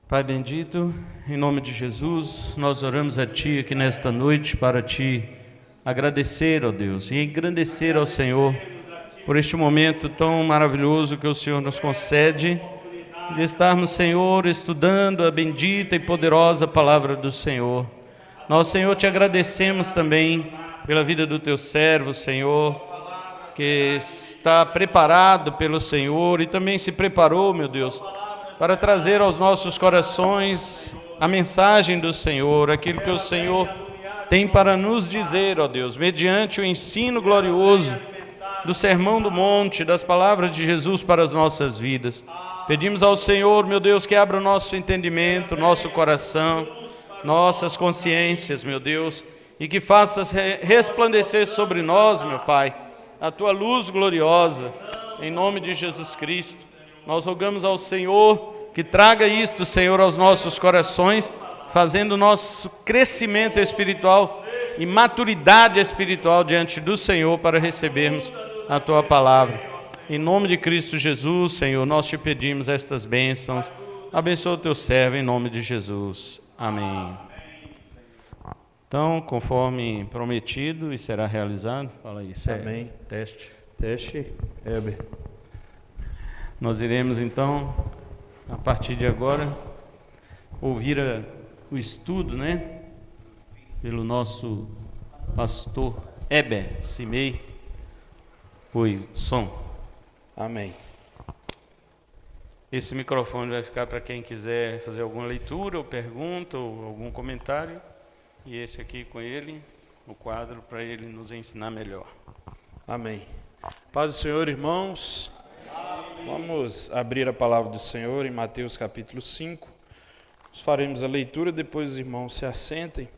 Pai bendito, em nome de Jesus, nós oramos a Ti aqui nesta noite para Te agradecer, ó Deus, e engrandecer ao Senhor por este momento tão maravilhoso que o Senhor nos concede, de estarmos, Senhor, estudando a bendita e poderosa palavra do Senhor. Nós, Senhor, Te agradecemos também pela vida do Teu servo, Senhor, que está preparado pelo Senhor e também se preparou, meu Deus, para trazer aos nossos corações a mensagem do Senhor, aquilo que o Senhor tem para nos dizer, ó Deus, mediante o ensino glorioso do Sermão do Monte, das palavras de Jesus para as nossas vidas. Pedimos ao Senhor, meu Deus, que abra o nosso entendimento, nosso coração, nossas consciências, meu Deus, e que faças resplandecer sobre nós, meu Pai, a Tua luz gloriosa, em nome de Jesus Cristo. Nós rogamos ao Senhor que traga isto, Senhor, aos nossos corações, fazendo nosso crescimento espiritual e maturidade espiritual diante do Senhor para recebermos a Tua palavra. Em nome de Cristo Jesus, Senhor, nós Te pedimos estas bênçãos. Abençoa o Teu servo em nome de Jesus. Amém. Então, conforme prometido e será realizado, fala isso. Amém. Teste, Heber. Nós iremos, então, a partir de agora, ouvir o estudo, pelo nosso pastor Heber Simei. Oi, som. Amém. Esse microfone vai ficar para quem quiser fazer alguma leitura ou pergunta ou algum comentário. E esse aqui com ele, o quadro, para ele nos ensinar melhor. Amém. Paz do Senhor, irmãos. Vamos abrir a palavra do Senhor em Mateus capítulo 5. Nós faremos a leitura, depois os irmãos se assentem.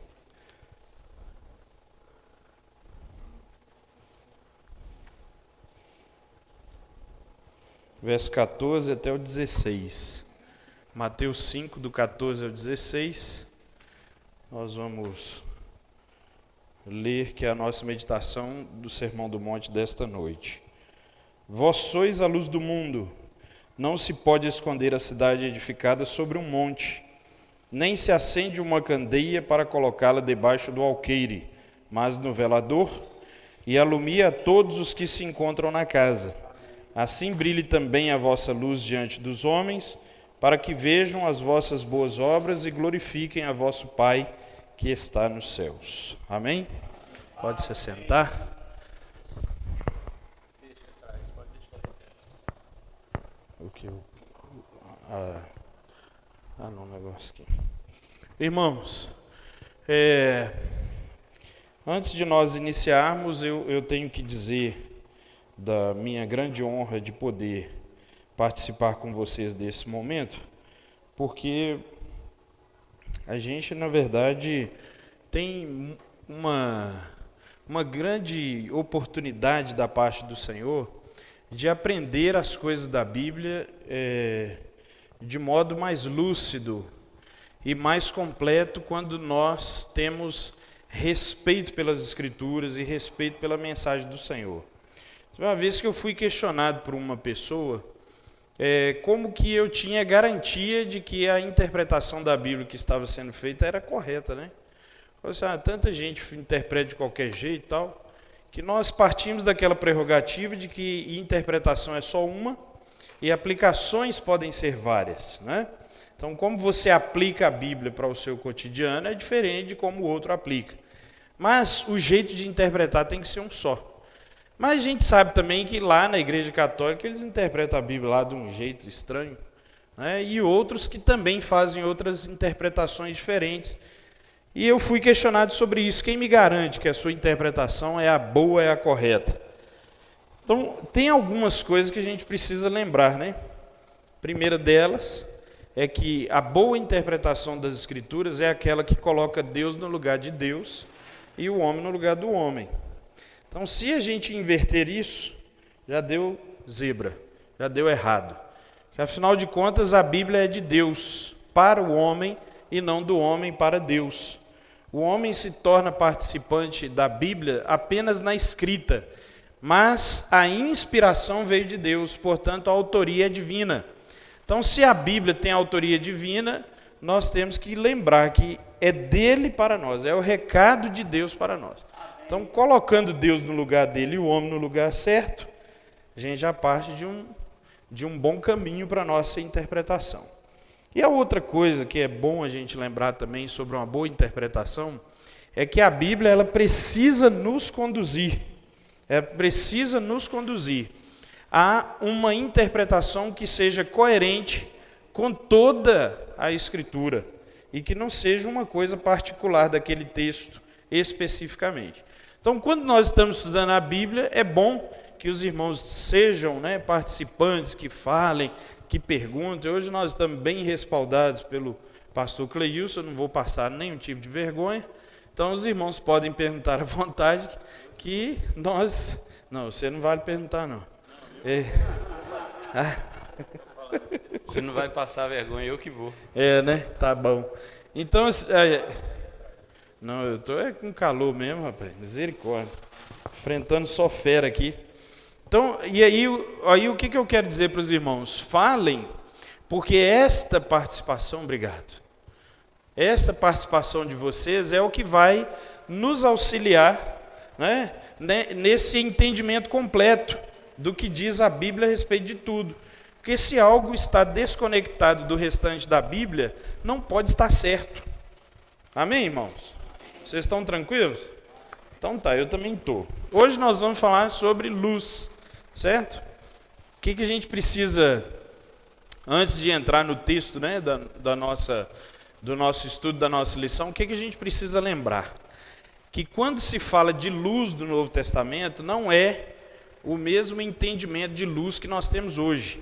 Verso 14 até o 16. Mateus 5, do 14 ao 16. Nós vamos ler que é a nossa meditação do Sermão do Monte desta noite. Vós sois a luz do mundo. Não se pode esconder a cidade edificada sobre um monte, nem se acende uma candeia para colocá-la debaixo do alqueire, mas no velador, e alumia a todos os que se encontram na casa. Assim brilhe também a vossa luz diante dos homens, para que vejam as vossas boas obras e glorifiquem a vosso Pai que está nos céus. Amém? Pode se sentar. Negócio aqui. Irmãos, antes de nós iniciarmos, eu tenho que dizer da minha grande honra de poder participar com vocês desse momento, porque a gente, na verdade, tem uma grande oportunidade da parte do Senhor de aprender as coisas da Bíblia de modo mais lúcido e mais completo quando nós temos respeito pelas Escrituras e respeito pela mensagem do Senhor. Uma vez que eu fui questionado por uma pessoa como que eu tinha garantia de que a interpretação da Bíblia que estava sendo feita era correta, né? Falei assim, tanta gente interpreta de qualquer jeito e tal, que nós partimos daquela prerrogativa de que interpretação é só uma e aplicações podem ser várias, né? Então, como você aplica a Bíblia para o seu cotidiano é diferente de como o outro aplica. Mas o jeito de interpretar tem que ser um só. Mas a gente sabe também que lá na Igreja Católica eles interpretam a Bíblia lá de um jeito estranho, né? E outros que também fazem outras interpretações diferentes. E eu fui questionado sobre isso. Quem me garante que a sua interpretação é a boa, é a correta? Então, tem algumas coisas que a gente precisa lembrar, né? A primeira delas é que a boa interpretação das Escrituras é aquela que coloca Deus no lugar de Deus e o homem no lugar do homem. Então, se a gente inverter isso, já deu zebra, já deu errado. Porque, afinal de contas, a Bíblia é de Deus para o homem e não do homem para Deus. O homem se torna participante da Bíblia apenas na escrita, mas a inspiração veio de Deus, portanto a autoria é divina. Então, se a Bíblia tem autoria divina, nós temos que lembrar que é dele para nós, é o recado de Deus para nós. Então, colocando Deus no lugar dele e o homem no lugar certo, a gente já parte de um bom caminho para a nossa interpretação. E a outra coisa que é bom a gente lembrar também sobre uma boa interpretação é que a Bíblia ela precisa nos conduzir. Ela precisa nos conduzir a uma interpretação que seja coerente com toda a Escritura e que não seja uma coisa particular daquele texto especificamente. Então, quando nós estamos estudando a Bíblia, é bom que os irmãos sejam participantes, que falem, que perguntem. Hoje nós estamos bem respaldados pelo pastor Cleilson, eu não vou passar nenhum tipo de vergonha. Então, os irmãos podem perguntar à vontade que nós... Não, você não vale perguntar, não. Você não vai passar vergonha, eu que vou. Tá bom. Então, não, eu estou com calor mesmo, rapaz, misericórdia. Enfrentando só fera aqui. Então, e aí o que eu quero dizer para os irmãos? Falem, porque esta participação, obrigado, esta participação de vocês é o que vai nos auxiliar, nesse entendimento completo do que diz a Bíblia a respeito de tudo. Porque se algo está desconectado do restante da Bíblia, não pode estar certo. Amém, irmãos? Vocês estão tranquilos? Então tá, eu também estou. Hoje nós vamos falar sobre luz, certo? O que a gente precisa, antes de entrar no texto do nosso estudo, da nossa lição, o que a gente precisa lembrar? Que quando se fala de luz do Novo Testamento, não é o mesmo entendimento de luz que nós temos hoje.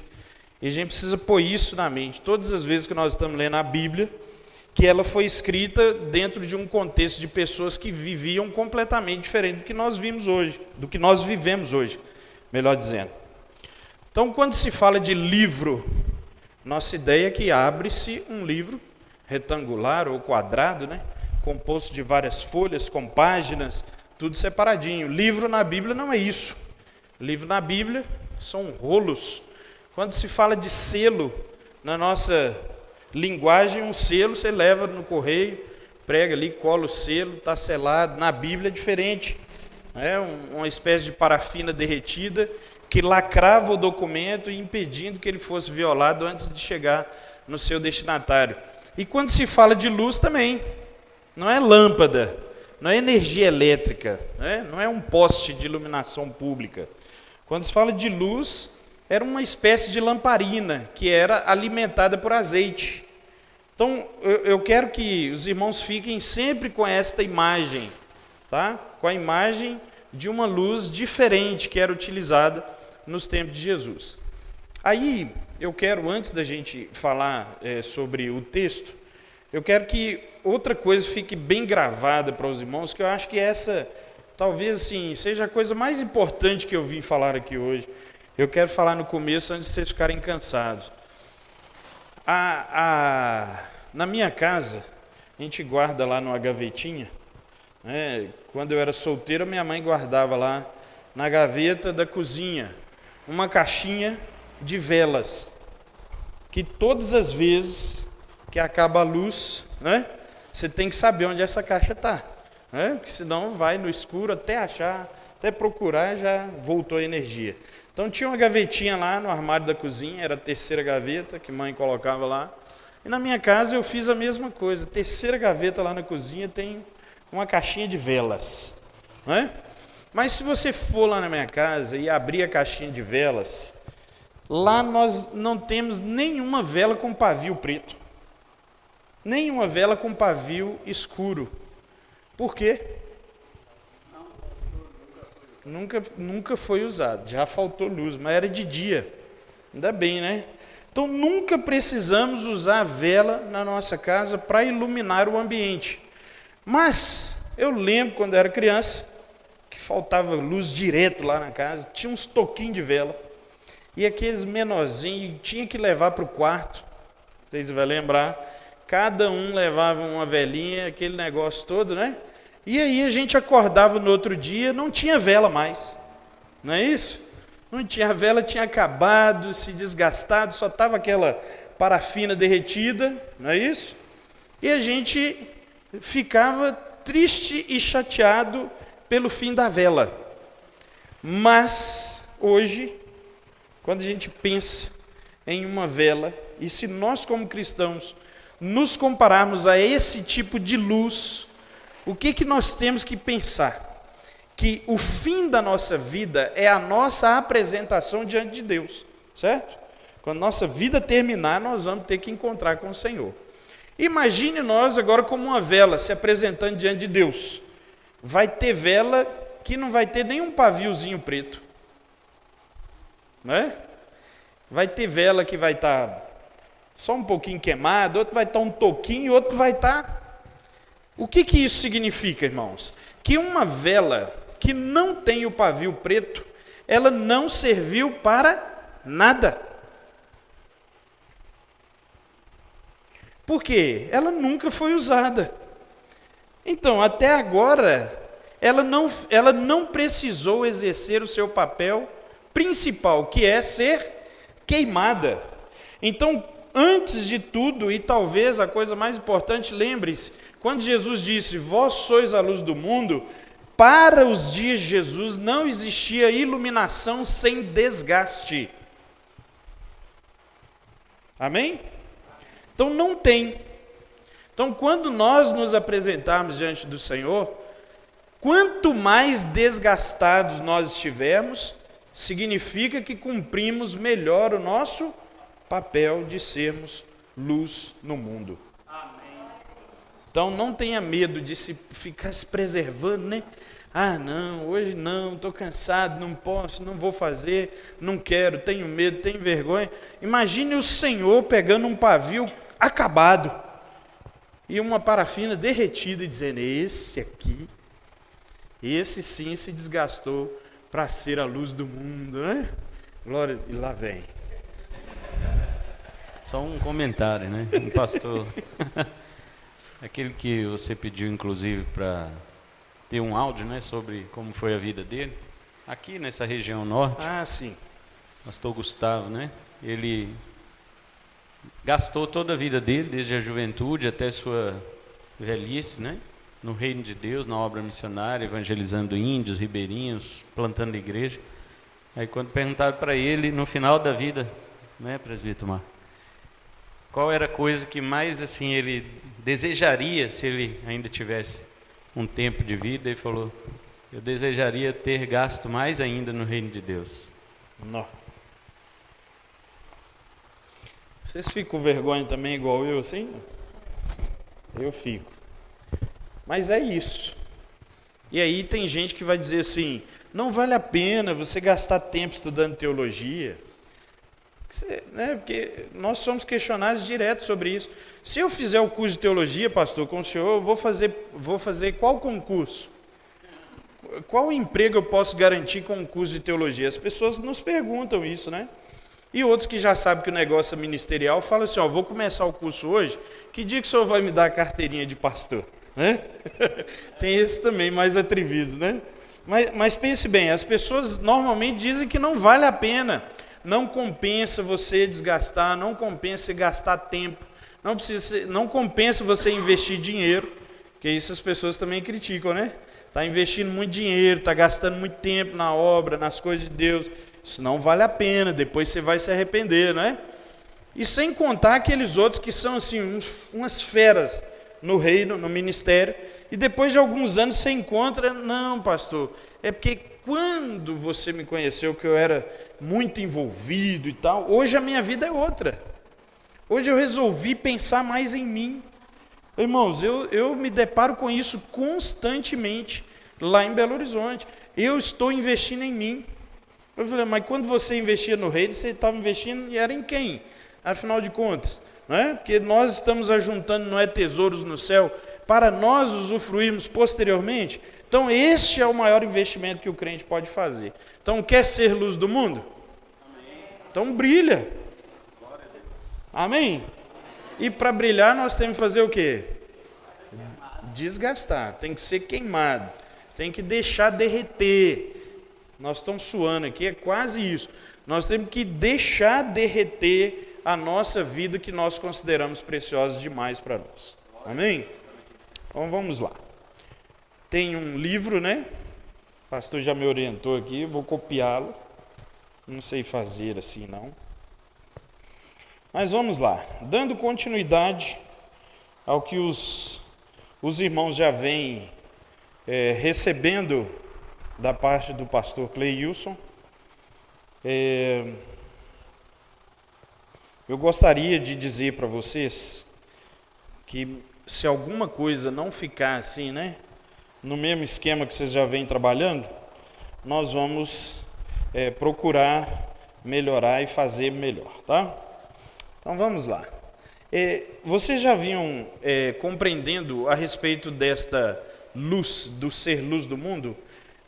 E a gente precisa pôr isso na mente. Todas as vezes que nós estamos lendo a Bíblia, que ela foi escrita dentro de um contexto de pessoas que viviam completamente diferente do que nós vimos hoje, do que nós vivemos hoje, melhor dizendo. Então, quando se fala de livro, nossa ideia é que abre-se um livro retangular ou quadrado, composto de várias folhas, com páginas, tudo separadinho. Livro na Bíblia não é isso. Livro na Bíblia são rolos. Quando se fala de selo, na nossa linguagem, um selo você leva no correio, prega ali, cola o selo, está selado. Na Bíblia é diferente. É uma espécie de parafina derretida que lacrava o documento, impedindo que ele fosse violado antes de chegar no seu destinatário. E quando se fala de luz também, não é lâmpada, não é energia elétrica, não é um poste de iluminação pública. Quando se fala de luz, era uma espécie de lamparina que era alimentada por azeite. Então, eu quero que os irmãos fiquem sempre com esta imagem, tá? Com a imagem de uma luz diferente que era utilizada nos tempos de Jesus. Aí, eu quero, antes da gente falar sobre o texto, eu quero que outra coisa fique bem gravada para os irmãos, que eu acho que essa, talvez assim, seja a coisa mais importante que eu vim falar aqui hoje. Eu quero falar no começo, antes de vocês ficarem cansados. Na minha casa, a gente guarda lá numa gavetinha. Quando eu era solteiro, minha mãe guardava lá na gaveta da cozinha uma caixinha de velas, que todas as vezes que acaba a luz, você tem que saber onde essa caixa está, porque senão vai no escuro até achar, até procurar, já voltou a energia. Então tinha uma gavetinha lá no armário da cozinha, era a terceira gaveta que mãe colocava lá, e na minha casa eu fiz a mesma coisa, terceira gaveta lá na cozinha tem uma caixinha de velas, Mas se você for lá na minha casa e abrir a caixinha de velas, lá nós não temos nenhuma vela com pavio preto. Nenhuma vela com pavio escuro. Por quê? Nunca foi usado. Já faltou luz, mas era de dia. Ainda bem, Então nunca precisamos usar a vela na nossa casa para iluminar o ambiente. Mas eu lembro quando eu era criança, que faltava luz direto lá na casa, tinha uns toquinhos de vela. E aqueles menorzinhos, tinha que levar para o quarto. Vocês vão lembrar. Cada um levava uma velinha, aquele negócio todo, E aí a gente acordava no outro dia, não tinha vela mais. Não é isso? Não tinha, a vela tinha acabado, se desgastado, só estava aquela parafina derretida, não é isso? E a gente ficava triste e chateado pelo fim da vela. Mas, hoje, quando a gente pensa em uma vela, e se nós como cristãos nos compararmos a esse tipo de luz, o que nós temos que pensar? Que o fim da nossa vida é a nossa apresentação diante de Deus, certo? Quando nossa vida terminar, nós vamos ter que encontrar com o Senhor. Imagine nós agora como uma vela se apresentando diante de Deus. Vai ter vela que não vai ter nenhum paviozinho preto, não é? Vai ter vela que vai estar só um pouquinho queimada, outro vai estar um toquinho, outro vai estar... O que isso significa, irmãos? Que uma vela que não tem o pavio preto, ela não serviu para nada. Por quê? Ela nunca foi usada. Então, até agora, ela não precisou exercer o seu papel principal, que é ser queimada. Então, antes de tudo, e talvez a coisa mais importante, lembre-se, quando Jesus disse, vós sois a luz do mundo, para os dias de Jesus não existia iluminação sem desgaste. Amém? Então não tem. Então quando nós nos apresentarmos diante do Senhor, quanto mais desgastados nós estivermos, significa que cumprimos melhor o nosso papel de sermos luz no mundo. Então não tenha medo de ficar se preservando, né? Ah, não, hoje não, estou cansado, não posso, não vou fazer, não quero, tenho medo, tenho vergonha. Imagine o Senhor pegando um pavio acabado e uma parafina derretida e dizendo, esse aqui, esse sim se desgastou para ser a luz do mundo, né? Glória, e lá vem. Só um comentário, né? Um pastor... Aquele que você pediu, inclusive, para ter um áudio, né, sobre como foi a vida dele, aqui nessa região norte. Ah, sim. Pastor Gustavo, né? Ele gastou toda a vida dele, desde a juventude até sua velhice, né? No reino de Deus, na obra missionária, evangelizando índios, ribeirinhos, plantando igreja. Aí quando perguntaram para ele, no final da vida, né, presbítero Mar, qual era a coisa que mais assim ele desejaria se ele ainda tivesse um tempo de vida, ele falou, eu desejaria ter gasto mais ainda no reino de Deus. Não. Vocês ficam com vergonha também igual eu assim? Eu fico. Mas é isso. E aí tem gente que vai dizer assim, não vale a pena você gastar tempo estudando teologia. Né, porque nós somos questionados direto sobre isso. Se eu fizer o curso de teologia, pastor, com o senhor, eu vou fazer qual concurso? Qual emprego eu posso garantir com o curso de teologia? As pessoas nos perguntam isso, né? E outros que já sabem que o negócio é ministerial, falam assim, ó, vou começar o curso hoje, que dia que o senhor vai me dar a carteirinha de pastor? Né? Tem esse também, mais atrevido, né? Mas pense bem, as pessoas normalmente dizem que não vale a pena. Não compensa você desgastar, não compensa gastar tempo, não compensa você investir dinheiro, porque isso as pessoas também criticam, né? Está investindo muito dinheiro, está gastando muito tempo na obra, nas coisas de Deus, isso não vale a pena, depois você vai se arrepender, né? E sem contar aqueles outros que são assim, umas feras no reino, no ministério, e depois de alguns anos você encontra, não pastor, é porque quando você me conheceu que eu era muito envolvido e tal, hoje a minha vida é outra. Hoje eu resolvi pensar mais em mim. Irmãos, eu me deparo com isso constantemente lá em Belo Horizonte. Eu estou investindo em mim. Eu falei, mas quando você investia no reino, você estava investindo e era em quem? Afinal de contas, não é? Porque nós estamos ajuntando, não é tesouros no céu, para nós usufruirmos posteriormente. Então, este é o maior investimento que o crente pode fazer. Então, quer ser luz do mundo? Então, brilha. Amém? E para brilhar, nós temos que fazer o quê? Desgastar. Tem que ser queimado. Tem que deixar derreter. Nós estamos suando aqui, é quase isso. Nós temos que deixar derreter a nossa vida que nós consideramos preciosa demais para nós. Amém? Então vamos lá. Tem um livro, né? O pastor já me orientou aqui, eu vou copiá-lo. Não sei fazer assim, não. Mas vamos lá. Dando continuidade ao que os irmãos já vêm recebendo da parte do pastor Cleilson, eu gostaria de dizer para vocês que se alguma coisa não ficar assim, né, no mesmo esquema que vocês já vêm trabalhando, nós vamos procurar melhorar e fazer melhor, tá? Então vamos lá. Vocês já vinham compreendendo a respeito desta luz, do ser luz do mundo,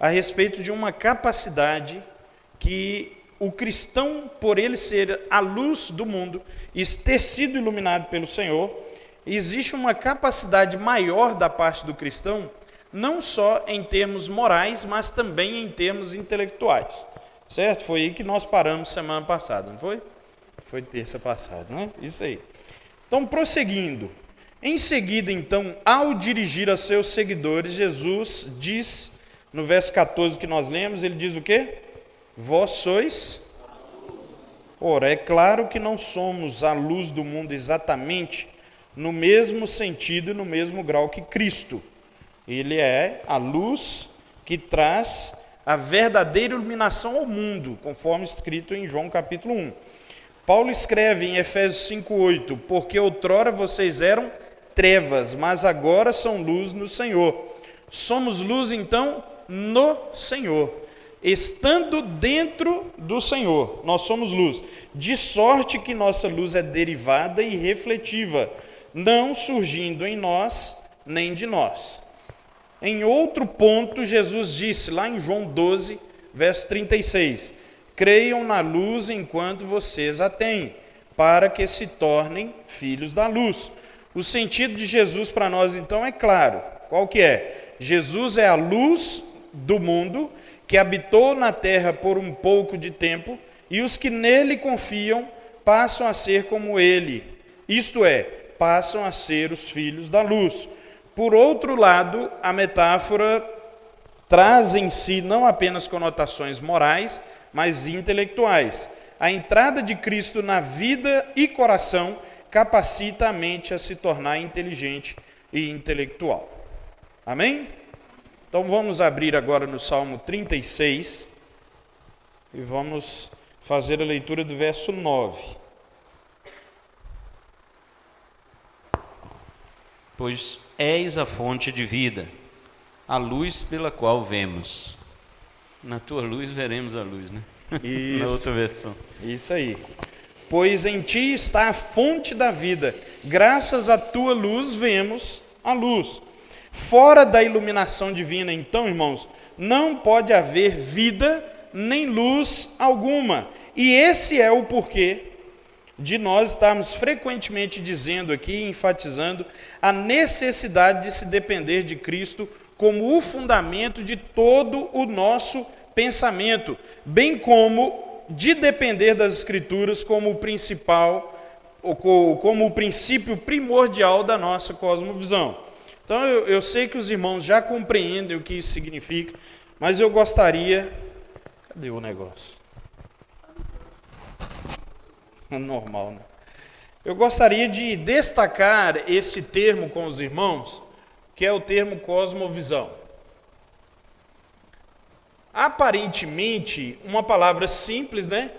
a respeito de uma capacidade que o cristão, por ele ser a luz do mundo e ter sido iluminado pelo Senhor, existe uma capacidade maior da parte do cristão, não só em termos morais, mas também em termos intelectuais. Certo? Foi aí que nós paramos semana passada, não foi? Foi terça passada, né? Isso aí. Então, prosseguindo. Em seguida, então, ao dirigir a seus seguidores, Jesus diz, no verso 14 que nós lemos, ele diz o quê? Vós sois. Ora, é claro que não somos a luz do mundo exatamente no mesmo sentido e no mesmo grau que Cristo. Ele é a luz que traz a verdadeira iluminação ao mundo, conforme escrito em João capítulo 1. Paulo escreve em Efésios 5:8, porque outrora vocês eram trevas, mas agora são luz no Senhor. Somos luz, então, no Senhor. Estando dentro do Senhor, nós somos luz. De sorte que nossa luz é derivada e refletiva, não surgindo em nós, nem de nós. Em outro ponto, Jesus disse, lá em João 12, verso 36, creiam na luz enquanto vocês a têm, para que se tornem filhos da luz. O sentido de Jesus para nós, então, é claro. Qual que é? Jesus é a luz do mundo, que habitou na terra por um pouco de tempo, e os que nele confiam passam a ser como ele, isto é, passam a ser os filhos da luz. Por outro lado, a metáfora traz em si não apenas conotações morais, mas intelectuais. A entrada de Cristo na vida e coração capacita a mente a se tornar inteligente e intelectual. Amém? Então vamos abrir agora no Salmo 36 e vamos fazer a leitura do verso 9. Pois és a fonte de vida, a luz pela qual vemos. Na tua luz veremos a luz, né? Isso, na outra versão. Isso aí. Pois em ti está a fonte da vida, graças à tua luz vemos a luz. Fora da iluminação divina, então, irmãos, não pode haver vida nem luz alguma. E esse é o porquê de nós estarmos frequentemente dizendo aqui, enfatizando a necessidade de se depender de Cristo como o fundamento de todo o nosso pensamento, bem como de depender das Escrituras como o principal, como o princípio primordial da nossa cosmovisão. Então eu sei que os irmãos já compreendem o que isso significa, mas eu gostaria... Cadê o negócio? Normal, né? Eu gostaria de destacar esse termo com os irmãos, que é o termo cosmovisão. Aparentemente, uma palavra simples, né?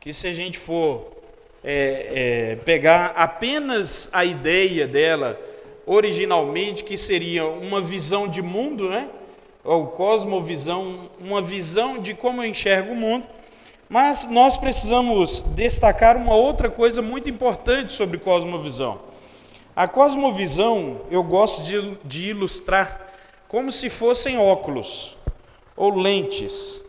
Que se a gente for pegar apenas a ideia dela originalmente, que seria uma visão de mundo, né? Ou cosmovisão, uma visão de como eu enxergo o mundo. Mas nós precisamos destacar uma outra coisa muito importante sobre cosmovisão. A cosmovisão eu gosto de ilustrar como se fossem óculos ou lentes.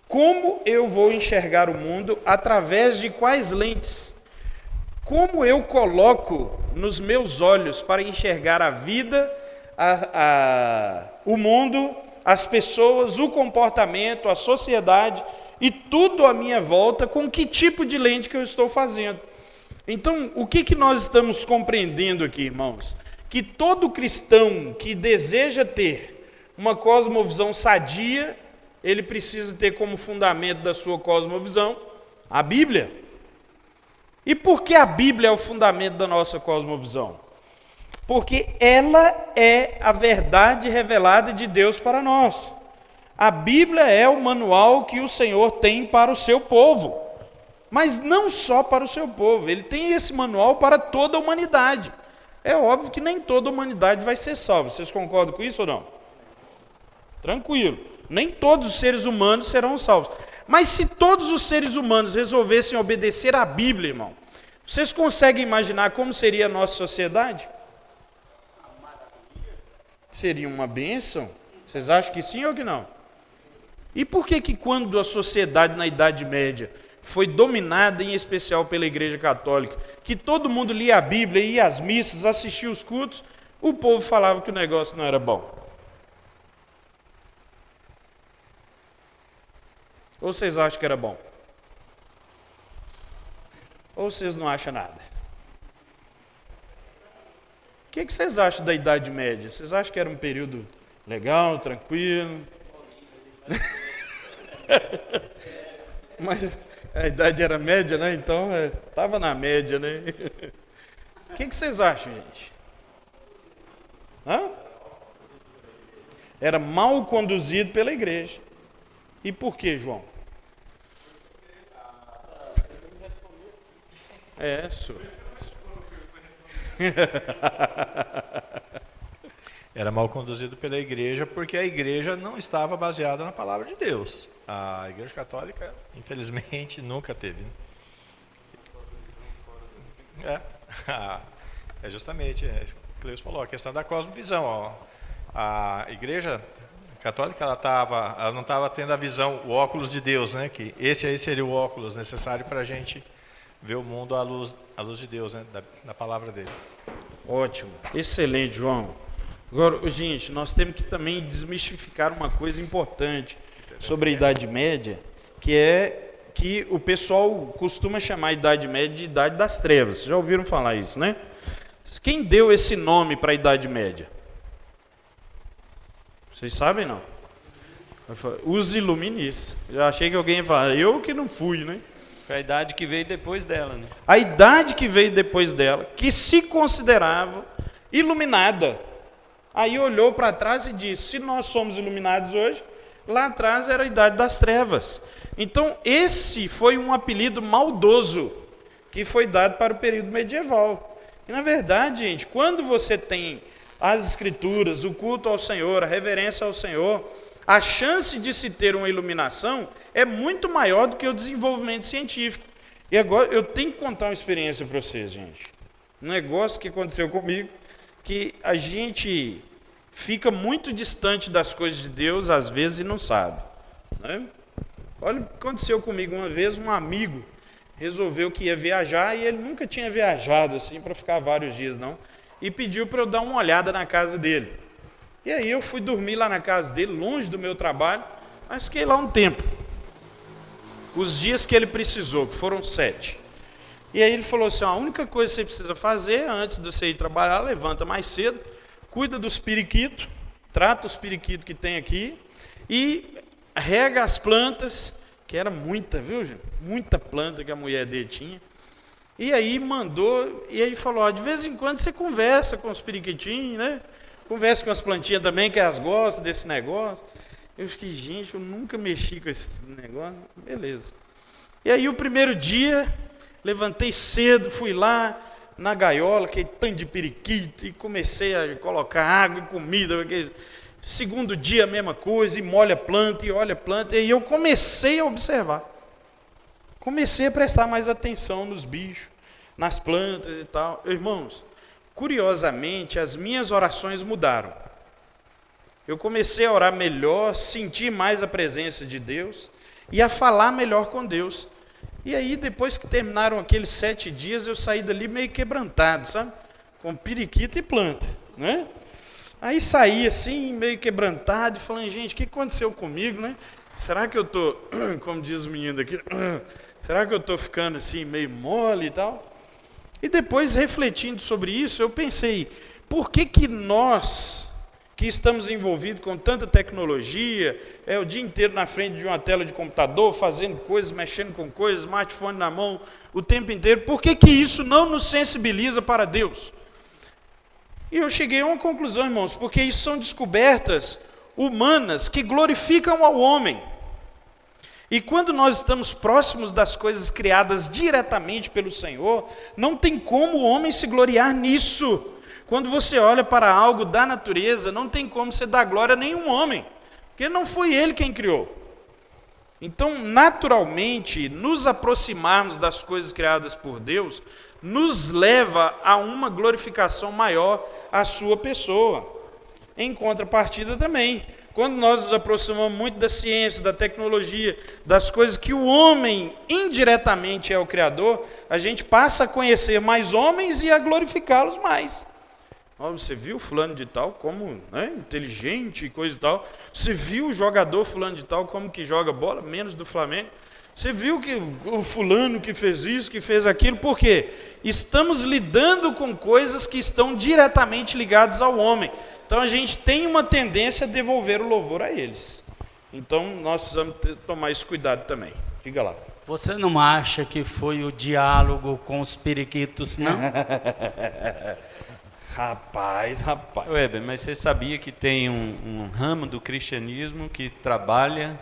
Como eu vou enxergar o mundo? Através de quais lentes? Como eu coloco nos meus olhos para enxergar a vida, o mundo, as pessoas, o comportamento, a sociedade e tudo à minha volta, com que tipo de lente que eu estou fazendo? Então, o que nós estamos compreendendo aqui, irmãos? que todo cristão que deseja ter uma cosmovisão sadia, ele precisa ter como fundamento da sua cosmovisão a Bíblia. E por que a Bíblia é o fundamento da nossa cosmovisão? Porque ela é a verdade revelada de Deus para nós. A Bíblia é o manual que o Senhor tem para o seu povo. Mas não só para o seu povo, ele tem esse manual para toda a humanidade. É óbvio que nem toda a humanidade vai ser salva. Vocês concordam com isso ou não? Tranquilo. Nem todos os seres humanos serão salvos. Mas se todos os seres humanos resolvessem obedecer à Bíblia, irmão, vocês conseguem imaginar como seria a nossa sociedade? Seria uma bênção? Vocês acham que sim ou que não? E por que quando a sociedade na Idade Média foi dominada em especial pela Igreja Católica, que todo mundo lia a Bíblia, ia às missas, assistia os cultos, o povo falava que o negócio não era bom? Ou vocês acham que era bom? Ou vocês não acham nada? O que vocês acham da Idade Média? Vocês acham que era um período legal, tranquilo? Mas a idade era média, né? Então, estava na média, né? O que vocês acham, gente? Hã? Era mal conduzido pela igreja. E por quê, João? Senhor. Era mal conduzido pela igreja porque a igreja não estava baseada na palavra de Deus. A igreja católica, infelizmente, nunca teve. É justamente isso que o Cleus falou, a questão da cosmovisão. Ó. A igreja católica ela não estava tendo a visão, o óculos de Deus, né? Que esse aí seria o óculos necessário para a gente ver o mundo à luz de Deus, né? Da palavra dele. Ótimo, excelente, João. Agora, gente, nós temos que também desmistificar uma coisa importante sobre a Idade Média, que é que o pessoal costuma chamar a Idade Média de Idade das Trevas. Já ouviram falar isso, né? Quem deu esse nome para a Idade Média? Vocês sabem, não? Os iluministas. Já achei que alguém ia falar, eu que não fui, né? Foi a idade que veio depois dela, né? A idade que veio depois dela, que se considerava iluminada. Aí olhou para trás e disse, se nós somos iluminados hoje, lá atrás era a idade das trevas. Então, esse foi um apelido maldoso que foi dado para o período medieval. E, na verdade, gente, quando você tem as escrituras, o culto ao Senhor, a reverência ao Senhor, a chance de se ter uma iluminação é muito maior do que o desenvolvimento científico. E agora, eu tenho que contar uma experiência para vocês, gente. Um negócio que aconteceu comigo, que a gente fica muito distante das coisas de Deus, às vezes, e não sabe. Né? Olha o que aconteceu comigo uma vez, um amigo resolveu que ia viajar, e ele nunca tinha viajado assim para ficar vários dias, não, e pediu para eu dar uma olhada na casa dele. E aí eu fui dormir lá na casa dele, longe do meu trabalho, mas fiquei lá um tempo. Os dias que ele precisou, que foram 7. E aí ele falou assim, a única coisa que você precisa fazer, antes de você ir trabalhar, levanta mais cedo, cuida dos periquitos, trata os periquitos que tem aqui, e rega as plantas, que era muita, viu, gente? Muita planta que a mulher dele tinha. E aí mandou, e aí falou, ó, de vez em quando você conversa com os periquitinhos, né? Conversa com as plantinhas também, que elas gostam desse negócio. Eu fiquei, gente, eu nunca mexi com esse negócio. Beleza. E aí o primeiro dia, levantei cedo, fui lá na gaiola, aquele tanto de periquito, e comecei a colocar água e comida. Segundo dia a mesma coisa, e molha a planta, e olha a planta. E aí eu comecei a observar. Comecei a prestar mais atenção nos bichos, nas plantas e tal. Irmãos, curiosamente, as minhas orações mudaram. Eu comecei a orar melhor, sentir mais a presença de Deus e a falar melhor com Deus. E aí, depois que terminaram aqueles 7 dias, eu saí dali meio quebrantado, sabe? Com periquito e planta, né? Aí saí assim, meio quebrantado, e falando, gente, o que aconteceu comigo, né? Será que eu estou, como diz o menino aqui, será que eu estou ficando assim, meio mole e tal? E depois, refletindo sobre isso, eu pensei, por que nós, que estamos envolvidos com tanta tecnologia, o dia inteiro na frente de uma tela de computador, fazendo coisas, mexendo com coisas, smartphone na mão, o tempo inteiro, por que isso não nos sensibiliza para Deus? E eu cheguei a uma conclusão, irmãos, porque isso são descobertas humanas que glorificam ao homem. E quando nós estamos próximos das coisas criadas diretamente pelo Senhor, não tem como o homem se gloriar nisso. Quando você olha para algo da natureza, não tem como você dar glória a nenhum homem, porque não foi ele quem criou. Então, naturalmente, nos aproximarmos das coisas criadas por Deus, nos leva a uma glorificação maior à sua pessoa. Em contrapartida também, quando nós nos aproximamos muito da ciência, da tecnologia, das coisas que o homem indiretamente é o Criador, a gente passa a conhecer mais homens e a glorificá-los mais. Você viu fulano de tal como inteligente e coisa e tal. Você viu o jogador fulano de tal como que joga bola, menos do Flamengo. Você viu que o fulano que fez isso, que fez aquilo. Por quê? Estamos lidando com coisas que estão diretamente ligadas ao homem. Então a gente tem uma tendência a devolver o louvor a eles. Então nós precisamos tomar esse cuidado também. Diga lá. Você não acha que foi o diálogo com os periquitos, não? Rapaz. Weber, mas você sabia que tem um ramo do cristianismo que trabalha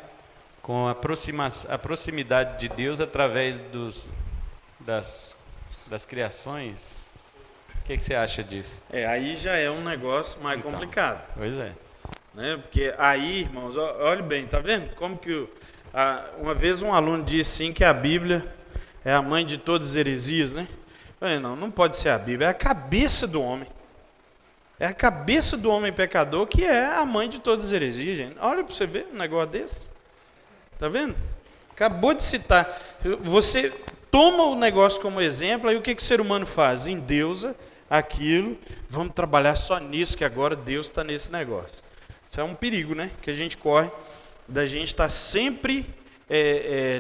com a proximidade de Deus através das criações? O que você acha disso? Aí já é um negócio mais complicado. Pois é. Né? Porque aí, irmãos, olhe bem, tá vendo? Como que uma vez um aluno disse assim que a Bíblia é a mãe de todas as heresias, né? Não pode ser a Bíblia, é a cabeça do homem. É a cabeça do homem pecador que é a mãe de todas as heresias, gente. Olha para você ver um negócio desse. Tá vendo? Acabou de citar. Você toma o negócio como exemplo, aí o que o ser humano faz? Endeusa aquilo, vamos trabalhar só nisso, que agora Deus está nesse negócio. Isso é um perigo, né? Que a gente corre, da gente estar sempre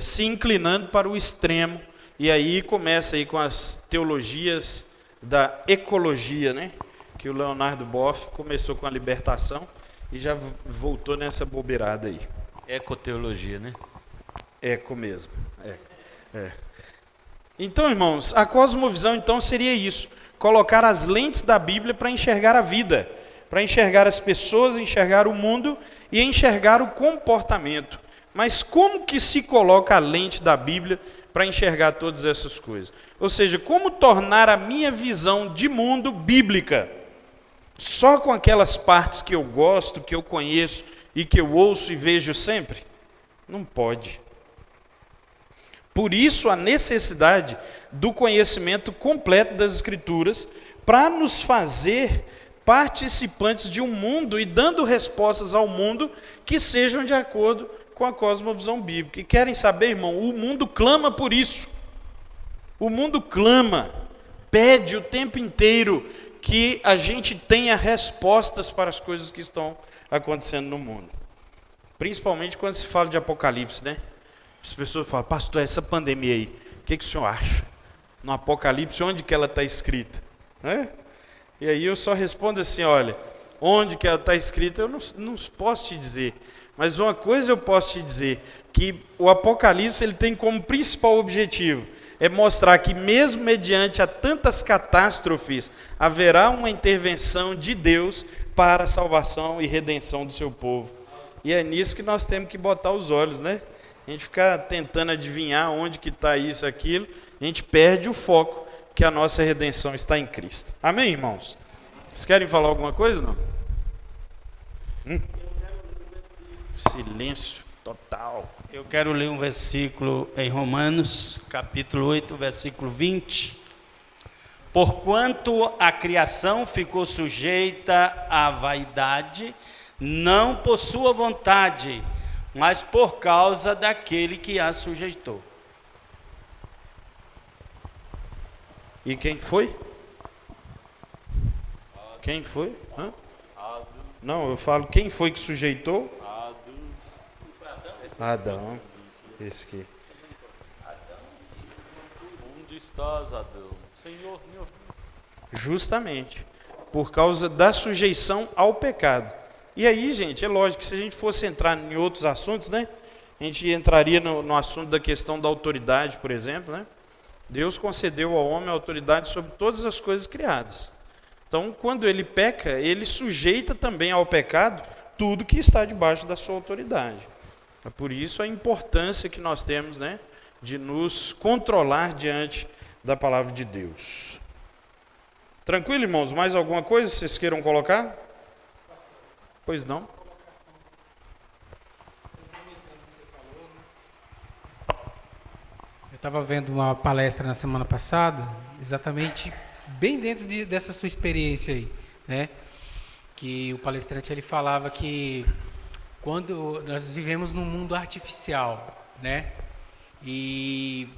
se inclinando para o extremo, e aí começa aí com as teologias da ecologia, né? Que o Leonardo Boff começou com a libertação e já voltou nessa bobeirada aí. Ecoteologia, né? Eco mesmo. Então, irmãos, a cosmovisão então seria isso: colocar as lentes da Bíblia para enxergar a vida, para enxergar as pessoas, enxergar o mundo e enxergar o comportamento. Mas como que se coloca a lente da Bíblia para enxergar todas essas coisas? Ou seja, como tornar a minha visão de mundo bíblica? Só com aquelas partes que eu gosto, que eu conheço e que eu ouço e vejo sempre? Não pode. Por isso a necessidade do conhecimento completo das Escrituras para nos fazer participantes de um mundo e dando respostas ao mundo que sejam de acordo com a cosmovisão bíblica. E querem saber, irmão, o mundo clama por isso. O mundo clama, pede o tempo inteiro que a gente tenha respostas para as coisas que estão acontecendo no mundo. Principalmente quando se fala de Apocalipse, né? As pessoas falam: pastor, essa pandemia aí, o que o senhor acha? No Apocalipse, onde que ela está escrita? E aí eu só respondo assim: olha, onde que ela está escrita eu não posso te dizer. Mas uma coisa eu posso te dizer, que o Apocalipse ele tem como principal objetivo é mostrar que mesmo mediante a tantas catástrofes, haverá uma intervenção de Deus para a salvação e redenção do seu povo. E é nisso que nós temos que botar os olhos, né? A gente ficar tentando adivinhar onde que está isso, aquilo, a gente perde o foco que a nossa redenção está em Cristo. Amém, irmãos? Vocês querem falar alguma coisa, não? Silêncio total. Eu quero ler um versículo em Romanos, capítulo 8, versículo 20. Porquanto a criação ficou sujeita à vaidade, não por sua vontade, mas por causa daquele que a sujeitou. E quem foi? Quem foi? Não, eu falo, quem foi que sujeitou? Adão. Esse aqui. Onde estás, Adão? Senhor, meu. Justamente. por causa da sujeição ao pecado. E aí, gente, é lógico que se a gente fosse entrar em outros assuntos, né? A gente entraria no assunto da questão da autoridade, por exemplo, né? Deus concedeu ao homem a autoridade sobre todas as coisas criadas. Então, quando ele peca, ele sujeita também ao pecado tudo que está debaixo da sua autoridade. É por isso a importância que nós temos, né, de nos controlar diante da palavra de Deus. Tranquilo, irmãos? Mais alguma coisa que vocês queiram colocar? Pois não? Eu estava vendo uma palestra na semana passada, exatamente bem dentro dessa sua experiência aí, né? Que o palestrante ele falava que quando nós vivemos num mundo artificial, né? E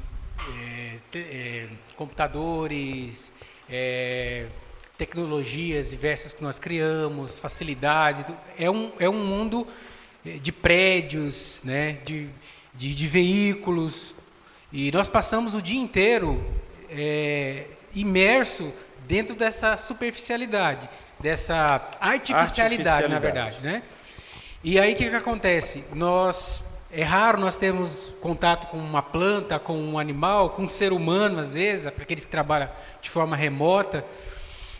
computadores, tecnologias diversas que nós criamos, facilidades, é um mundo de prédios, né? de veículos, e nós passamos o dia inteiro imerso dentro dessa superficialidade, dessa artificialidade, na verdade, né? E aí o que acontece? É raro nós termos contato com uma planta, com um animal, com um ser humano, às vezes, para aqueles que trabalham de forma remota.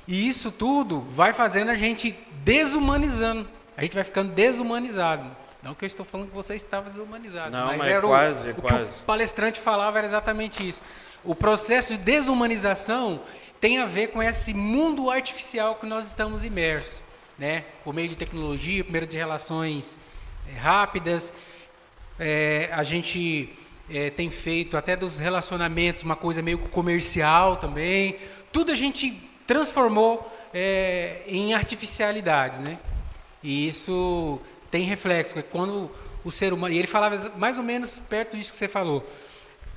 E isso tudo vai fazendo a gente desumanizando. A gente vai ficando desumanizado. Não que eu estou falando que você estava desumanizado. Não, mas era quase. Que o palestrante falava era exatamente isso. O processo de desumanização tem a ver com esse mundo artificial que nós estamos imersos, né? Por meio de tecnologia, por meio de relações rápidas. A gente tem feito até dos relacionamentos uma coisa meio comercial também. Tudo a gente transformou em artificialidades, né? E isso tem reflexo, porque quando o ser humano... E ele falava mais ou menos perto disso que você falou.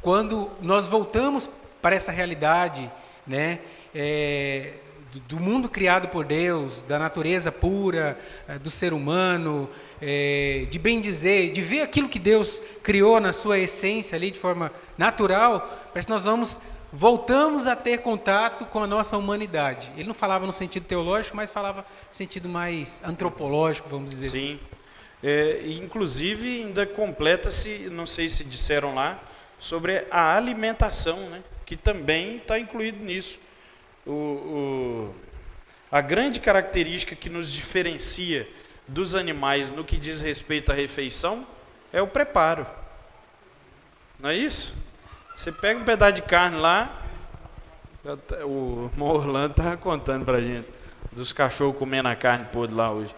Quando nós voltamos para essa realidade, né, do mundo criado por Deus, da natureza pura, do ser humano, de bem dizer, de ver aquilo que Deus criou na sua essência ali de forma natural, parece que nós voltamos a ter contato com a nossa humanidade. Ele não falava no sentido teológico, mas falava no sentido mais antropológico, vamos dizer assim. Sim. Inclusive, ainda completa-se, não sei se disseram lá, sobre a alimentação, né, que também está incluído nisso. A grande característica que nos diferencia dos animais no que diz respeito à refeição é o preparo. Não é isso? Você pega um pedaço de carne lá, o Orlando estava contando para a gente, dos cachorros comendo a carne podre lá hoje.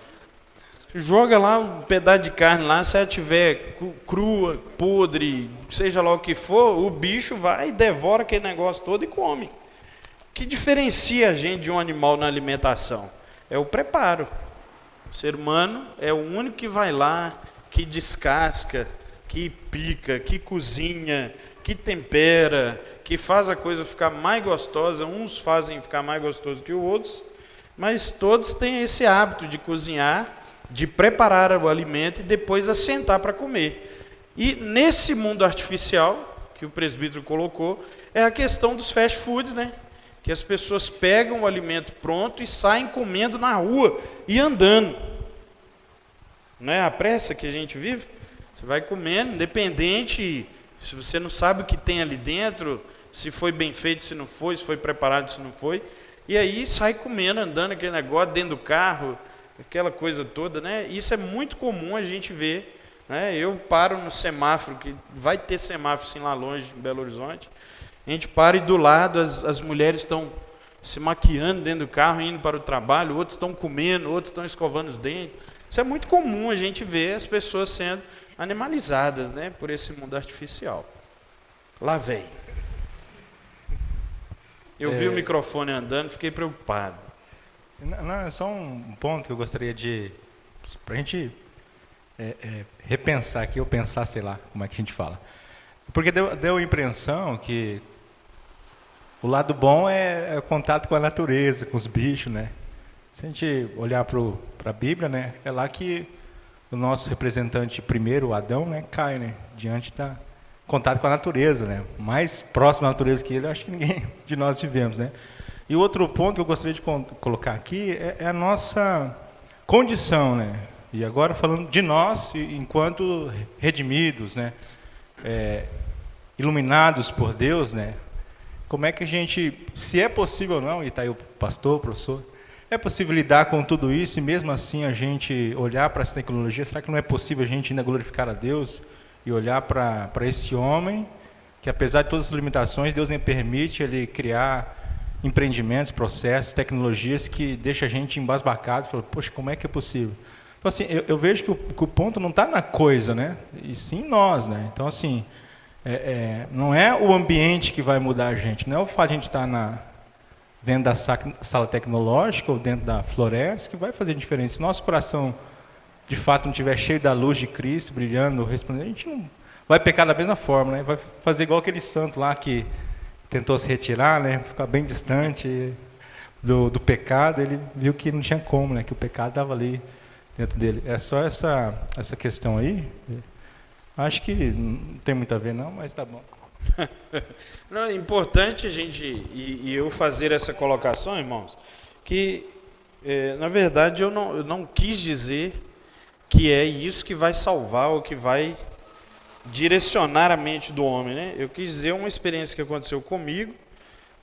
Joga lá um pedaço de carne lá, se ela estiver crua, podre, seja lá o que for, o bicho vai e devora aquele negócio todo e come. O que diferencia a gente de um animal na alimentação? É o preparo. O ser humano é o único que vai lá, que descasca, que pica, que cozinha, que tempera, que faz a coisa ficar mais gostosa. Uns fazem ficar mais gostoso que os outros, mas todos têm esse hábito de cozinhar, de preparar o alimento e depois assentar para comer. E nesse mundo artificial, que o presbítero colocou, é a questão dos fast foods, né? Que as pessoas pegam o alimento pronto e saem comendo na rua e andando. Não é a pressa que a gente vive? Você vai comendo, independente, se você não sabe o que tem ali dentro, se foi bem feito, se não foi, se foi preparado, se não foi. E aí sai comendo, andando aquele negócio dentro do carro, aquela coisa toda, né? Isso é muito comum a gente ver, né? Eu paro no semáforo, que vai ter semáforo assim lá longe, em Belo Horizonte. A gente para e do lado as mulheres estão se maquiando dentro do carro, indo para o trabalho, outros estão comendo, outros estão escovando os dentes. Isso é muito comum a gente ver as pessoas sendo animalizadas, né, por esse mundo artificial. Lá vem. Eu vi o microfone andando, fiquei preocupado. Não, é só um ponto que eu gostaria para a gente repensar aqui, ou pensar, sei lá, como é que a gente fala. Porque deu a impressão que o lado bom é o contato com a natureza, com os bichos, né? Se a gente olhar para a Bíblia, né, é lá que o nosso representante primeiro, Adão, né, cai, né, diante da contato com a natureza, né? Mais próximo à natureza que ele, eu acho que ninguém de nós vivemos, né? E outro ponto que eu gostaria de colocar aqui é a nossa condição, né? E agora falando de nós, enquanto redimidos, né? Iluminados por Deus, né? Como é que a gente, se é possível ou não, e está aí o pastor, o professor, é possível lidar com tudo isso e mesmo assim a gente olhar para essa tecnologia? Será que não é possível a gente ainda glorificar a Deus e olhar para esse homem que, apesar de todas as limitações, Deus lhe permite ele criar empreendimentos, processos, tecnologias que deixam a gente embasbacado, fala, poxa, como é que é possível? Então, assim, eu vejo que o ponto não está na coisa, né? E sim em nós, né? Então, assim, não é o ambiente que vai mudar a gente, não é o fato de a gente estar dentro da sala tecnológica ou dentro da floresta que vai fazer diferença. Se nosso coração, de fato, não estiver cheio da luz de Cristo, brilhando, resplandecendo, a gente não vai pecar da mesma forma, né? Vai fazer igual aquele santo lá que tentou se retirar, né? Ficar bem distante do pecado. Ele viu que não tinha como, né? Que o pecado estava ali dentro dele. É só essa questão aí. Acho que não tem muito a ver, não, mas tá bom. Não, é importante a gente e eu fazer essa colocação, irmãos, que na verdade eu não quis dizer que é isso que vai salvar ou que vai direcionar a mente do homem, né? Eu quis dizer uma experiência que aconteceu comigo,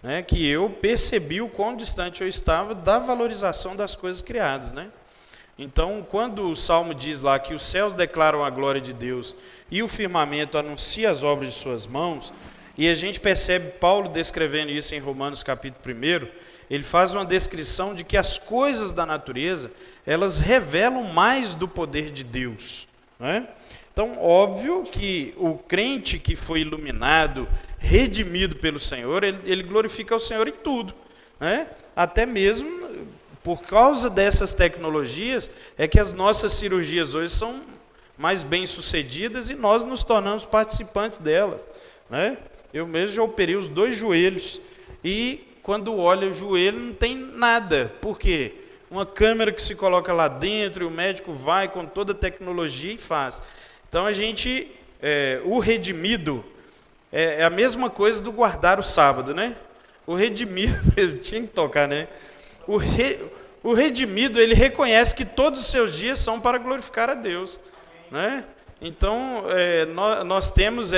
né? Que eu percebi o quão distante eu estava da valorização das coisas criadas, né? Então, quando o Salmo diz lá que os céus declaram a glória de Deus e o firmamento anuncia as obras de suas mãos, e a gente percebe Paulo descrevendo isso em Romanos capítulo 1, ele faz uma descrição de que as coisas da natureza, elas revelam mais do poder de Deus, né? Então, óbvio que o crente que foi iluminado, redimido pelo Senhor, ele glorifica o Senhor em tudo, né? Até mesmo por causa dessas tecnologias, é que as nossas cirurgias hoje são mais bem-sucedidas e nós nos tornamos participantes delas, né? Eu mesmo já operei os 2 joelhos e quando olha o joelho não tem nada. Por quê? Uma câmera que se coloca lá dentro e o médico vai com toda a tecnologia e faz. Então a gente, o redimido, é a mesma coisa do guardar o sábado, né? O redimido, eu tinha que tocar, né? O redimido, ele reconhece que todos os seus dias são para glorificar a Deus, né? Então, nós temos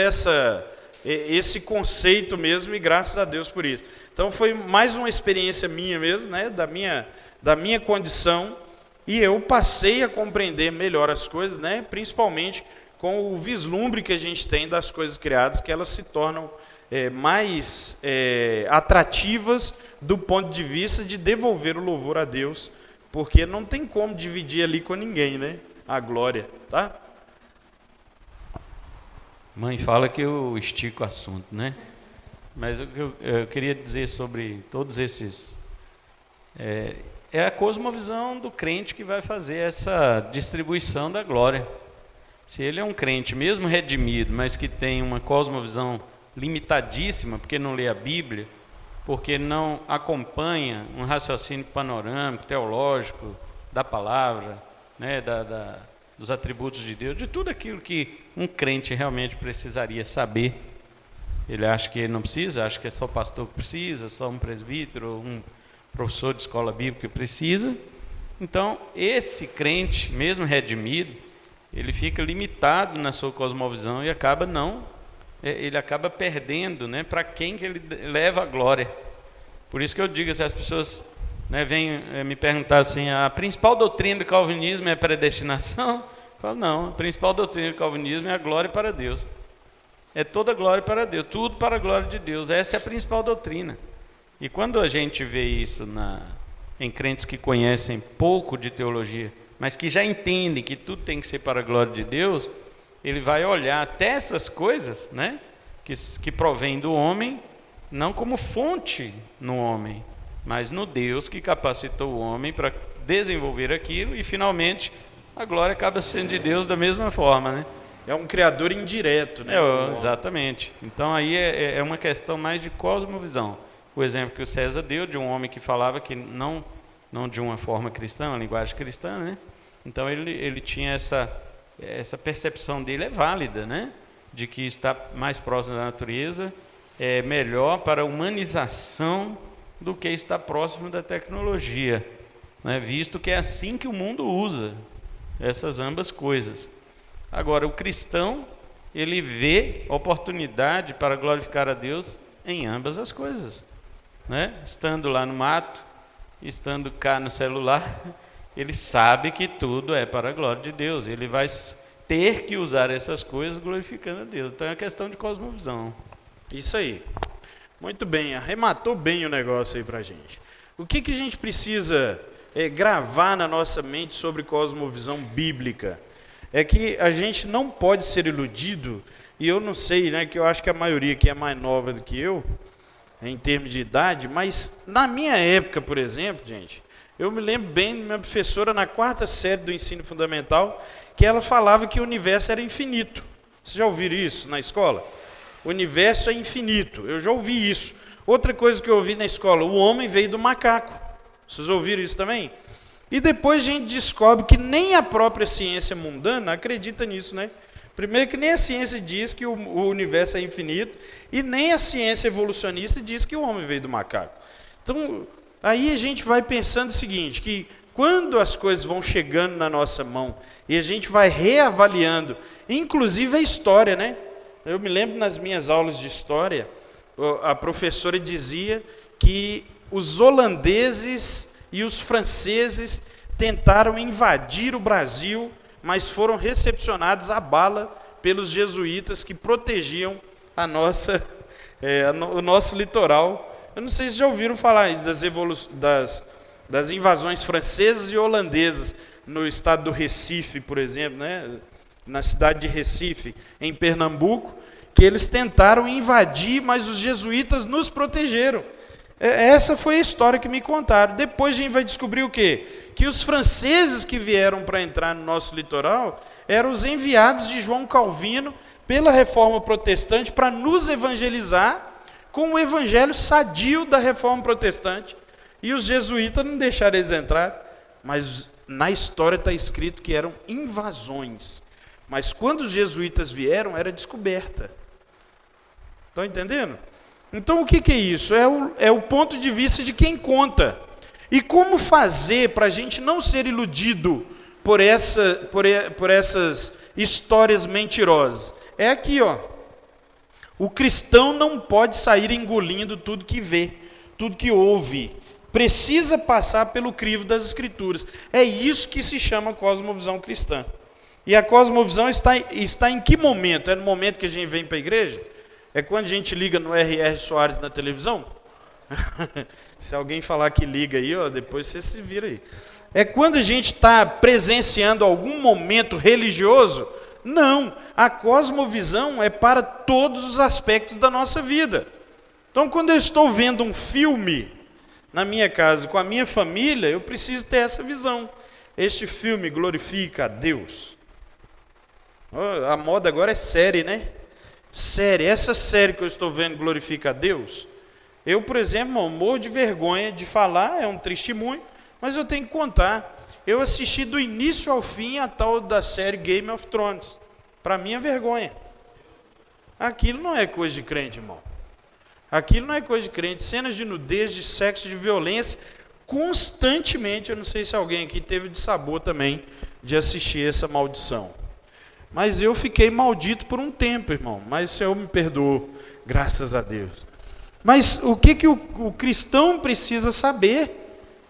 esse conceito mesmo e graças a Deus por isso. Então, foi mais uma experiência minha mesmo, né? Da minha condição, e eu passei a compreender melhor as coisas, né? Principalmente com o vislumbre que a gente tem das coisas criadas, que elas se tornam mais atrativas do ponto de vista de devolver o louvor a Deus, porque não tem como dividir ali com ninguém, né? A glória, tá? Mãe fala que eu estico o assunto, né? Mas o que eu queria dizer sobre todos esses... É a cosmovisão do crente que vai fazer essa distribuição da glória. Se ele é um crente, mesmo redimido, mas que tem uma cosmovisão limitadíssima, porque não lê a Bíblia, porque não acompanha um raciocínio panorâmico, teológico, da palavra, né, dos atributos de Deus, de tudo aquilo que um crente realmente precisaria saber. Ele acha que ele não precisa, acha que é só o pastor que precisa, só um presbítero, um professor de escola bíblica que precisa. Então, esse crente, mesmo redimido, ele fica limitado na sua cosmovisão e ele acaba perdendo, né, para quem que ele leva a glória. Por isso que eu digo, se as pessoas, né, vêm me perguntar assim, a principal doutrina do calvinismo é a predestinação? Eu falo, não, a principal doutrina do calvinismo é a glória para Deus. É toda glória para Deus, tudo para a glória de Deus. Essa é a principal doutrina. E quando a gente vê isso em crentes que conhecem pouco de teologia, mas que já entendem que tudo tem que ser para a glória de Deus, ele vai olhar até essas coisas, né, que provém do homem, não como fonte no homem, mas no Deus que capacitou o homem para desenvolver aquilo, e finalmente a glória acaba sendo de Deus da mesma forma, né? É um criador indireto, né? Exatamente. Então aí é uma questão mais de cosmovisão. O exemplo que o César deu de um homem que falava que não de uma forma cristã, uma linguagem cristã, né? Então ele tinha essa percepção dele é válida, né? De que estar mais próximo da natureza é melhor para a humanização do que estar próximo da tecnologia, né? Visto que é assim que o mundo usa essas ambas coisas. Agora, o cristão, ele vê oportunidade para glorificar a Deus em ambas as coisas, né? Estando lá no mato, estando cá no celular, ele sabe que tudo é para a glória de Deus. Ele vai ter que usar essas coisas glorificando a Deus. Então é uma questão de cosmovisão. Isso aí. Muito bem, arrematou bem o negócio aí pra gente. O que a gente precisa gravar na nossa mente sobre cosmovisão bíblica? É que a gente não pode ser iludido, e eu não sei, né, que eu acho que a maioria aqui é mais nova do que eu, em termos de idade, mas na minha época, por exemplo, gente, eu me lembro bem de minha professora na 4ª série do ensino fundamental, que ela falava que o universo era infinito. Vocês já ouviram isso na escola? O universo é infinito, eu já ouvi isso. Outra coisa que eu ouvi na escola, o homem veio do macaco. Vocês ouviram isso também? E depois a gente descobre que nem a própria ciência mundana acredita nisso, né? Primeiro que nem a ciência diz que o universo é infinito, e nem a ciência evolucionista diz que o homem veio do macaco. Então, aí a gente vai pensando o seguinte, que quando as coisas vão chegando na nossa mão, e a gente vai reavaliando, inclusive a história, né? Eu me lembro nas minhas aulas de história, a professora dizia que os holandeses e os franceses tentaram invadir o Brasil, mas foram recepcionados à bala pelos jesuítas que protegiam o nosso litoral. Eu não sei se já ouviram falar aí das invasões francesas e holandesas no estado do Recife, por exemplo, né? Na cidade de Recife, em Pernambuco, que eles tentaram invadir, mas os jesuítas nos protegeram. Essa foi a história que me contaram. Depois a gente vai descobrir o quê? Que os franceses que vieram para entrar no nosso litoral eram os enviados de João Calvino pela Reforma Protestante para nos evangelizar com o evangelho sadio da Reforma Protestante. E os jesuítas não deixaram eles entrar, mas na história está escrito que eram invasões. Mas quando os jesuítas vieram, era descoberta. Estão entendendo? Então o que é isso? É o ponto de vista de quem conta. E como fazer para a gente não ser iludido por essas histórias mentirosas? É aqui, ó. O cristão não pode sair engolindo tudo que vê, tudo que ouve. Precisa passar pelo crivo das Escrituras. É isso que se chama cosmovisão cristã. E a cosmovisão está em que momento? É no momento que a gente vem para a igreja? É quando a gente liga no R.R. Soares na televisão? Se alguém falar que liga aí, ó, depois você se vira aí. É quando a gente está presenciando algum momento religioso? Não, a cosmovisão é para todos os aspectos da nossa vida. Então, quando eu estou vendo um filme na minha casa com a minha família, eu preciso ter essa visão. Este filme glorifica a Deus. A moda agora é série, né? Série, essa série que eu estou vendo glorifica a Deus. Eu, por exemplo, morro de vergonha de falar, é um testemunho, mas eu tenho que contar. Eu assisti do início ao fim a tal da série Game of Thrones. Para mim é vergonha. Aquilo não é coisa de crente, irmão. Aquilo não é coisa de crente. Cenas de nudez, de sexo, de violência, constantemente. Eu não sei se alguém aqui teve de sabor também de assistir essa maldição. Mas eu fiquei maldito por um tempo, irmão. Mas o Senhor me perdoou, graças a Deus. Mas o que o cristão precisa saber?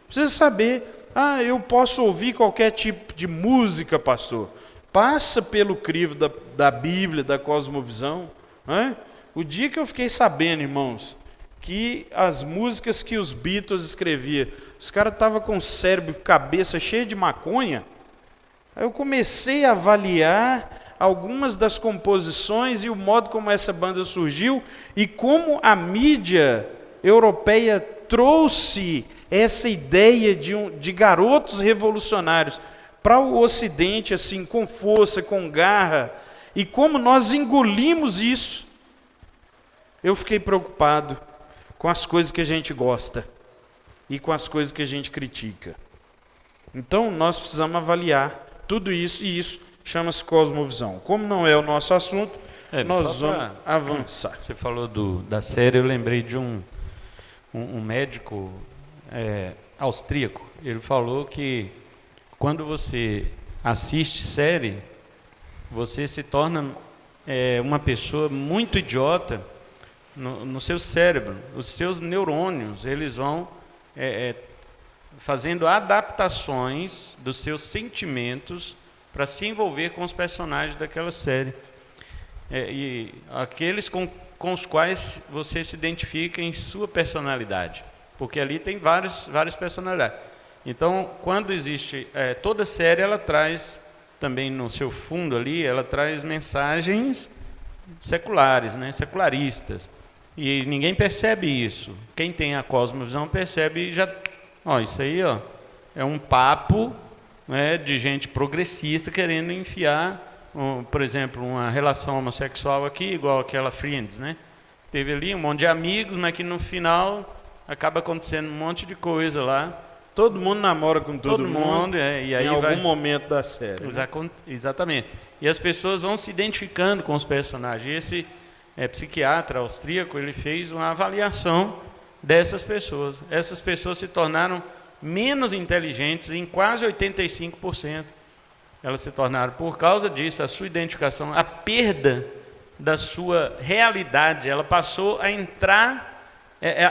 Precisa saber, eu posso ouvir qualquer tipo de música, pastor. Passa pelo crivo da Bíblia, da cosmovisão. Né? O dia que eu fiquei sabendo, irmãos, que as músicas que os Beatles escreviam, os caras estavam com o cérebro, cabeça cheia de maconha. Aí eu comecei a avaliar algumas das composições e o modo como essa banda surgiu e como a mídia europeia trouxe essa ideia de garotos revolucionários para o Ocidente, assim, com força, com garra, e como nós engolimos isso. Eu fiquei preocupado com as coisas que a gente gosta e com as coisas que a gente critica. Então, nós precisamos avaliar tudo isso, e isso chama-se cosmovisão. Como não é o nosso assunto, nós vamos avançar. Você falou da série, eu lembrei de um médico austríaco. Ele falou que quando você assiste série, você se torna uma pessoa muito idiota no seu cérebro. Os seus neurônios, eles vão fazendo adaptações dos seus sentimentos para se envolver com os personagens daquela série. E aqueles com os quais você se identifica em sua personalidade, porque ali tem várias personalidades. Então, quando existe toda série, ela traz também no seu fundo ali, ela traz mensagens seculares, né, secularistas, e ninguém percebe isso. Quem tem a cosmovisão percebe e já, isso aí, é um papo, né, de gente progressista querendo enfiar, por exemplo, uma relação homossexual aqui, igual aquela Friends, né? Teve ali um monte de amigos, mas que no final acaba acontecendo um monte de coisa lá. Todo mundo namora com todo mundo e aí em algum momento da série. Exatamente. E as pessoas vão se identificando com os personagens. Esse psiquiatra austríaco, ele fez uma avaliação dessas pessoas. Essas pessoas se tornaram menos inteligentes em quase 85%. Elas se tornaram, por causa disso, a sua identificação, a perda da sua realidade, ela passou a entrar,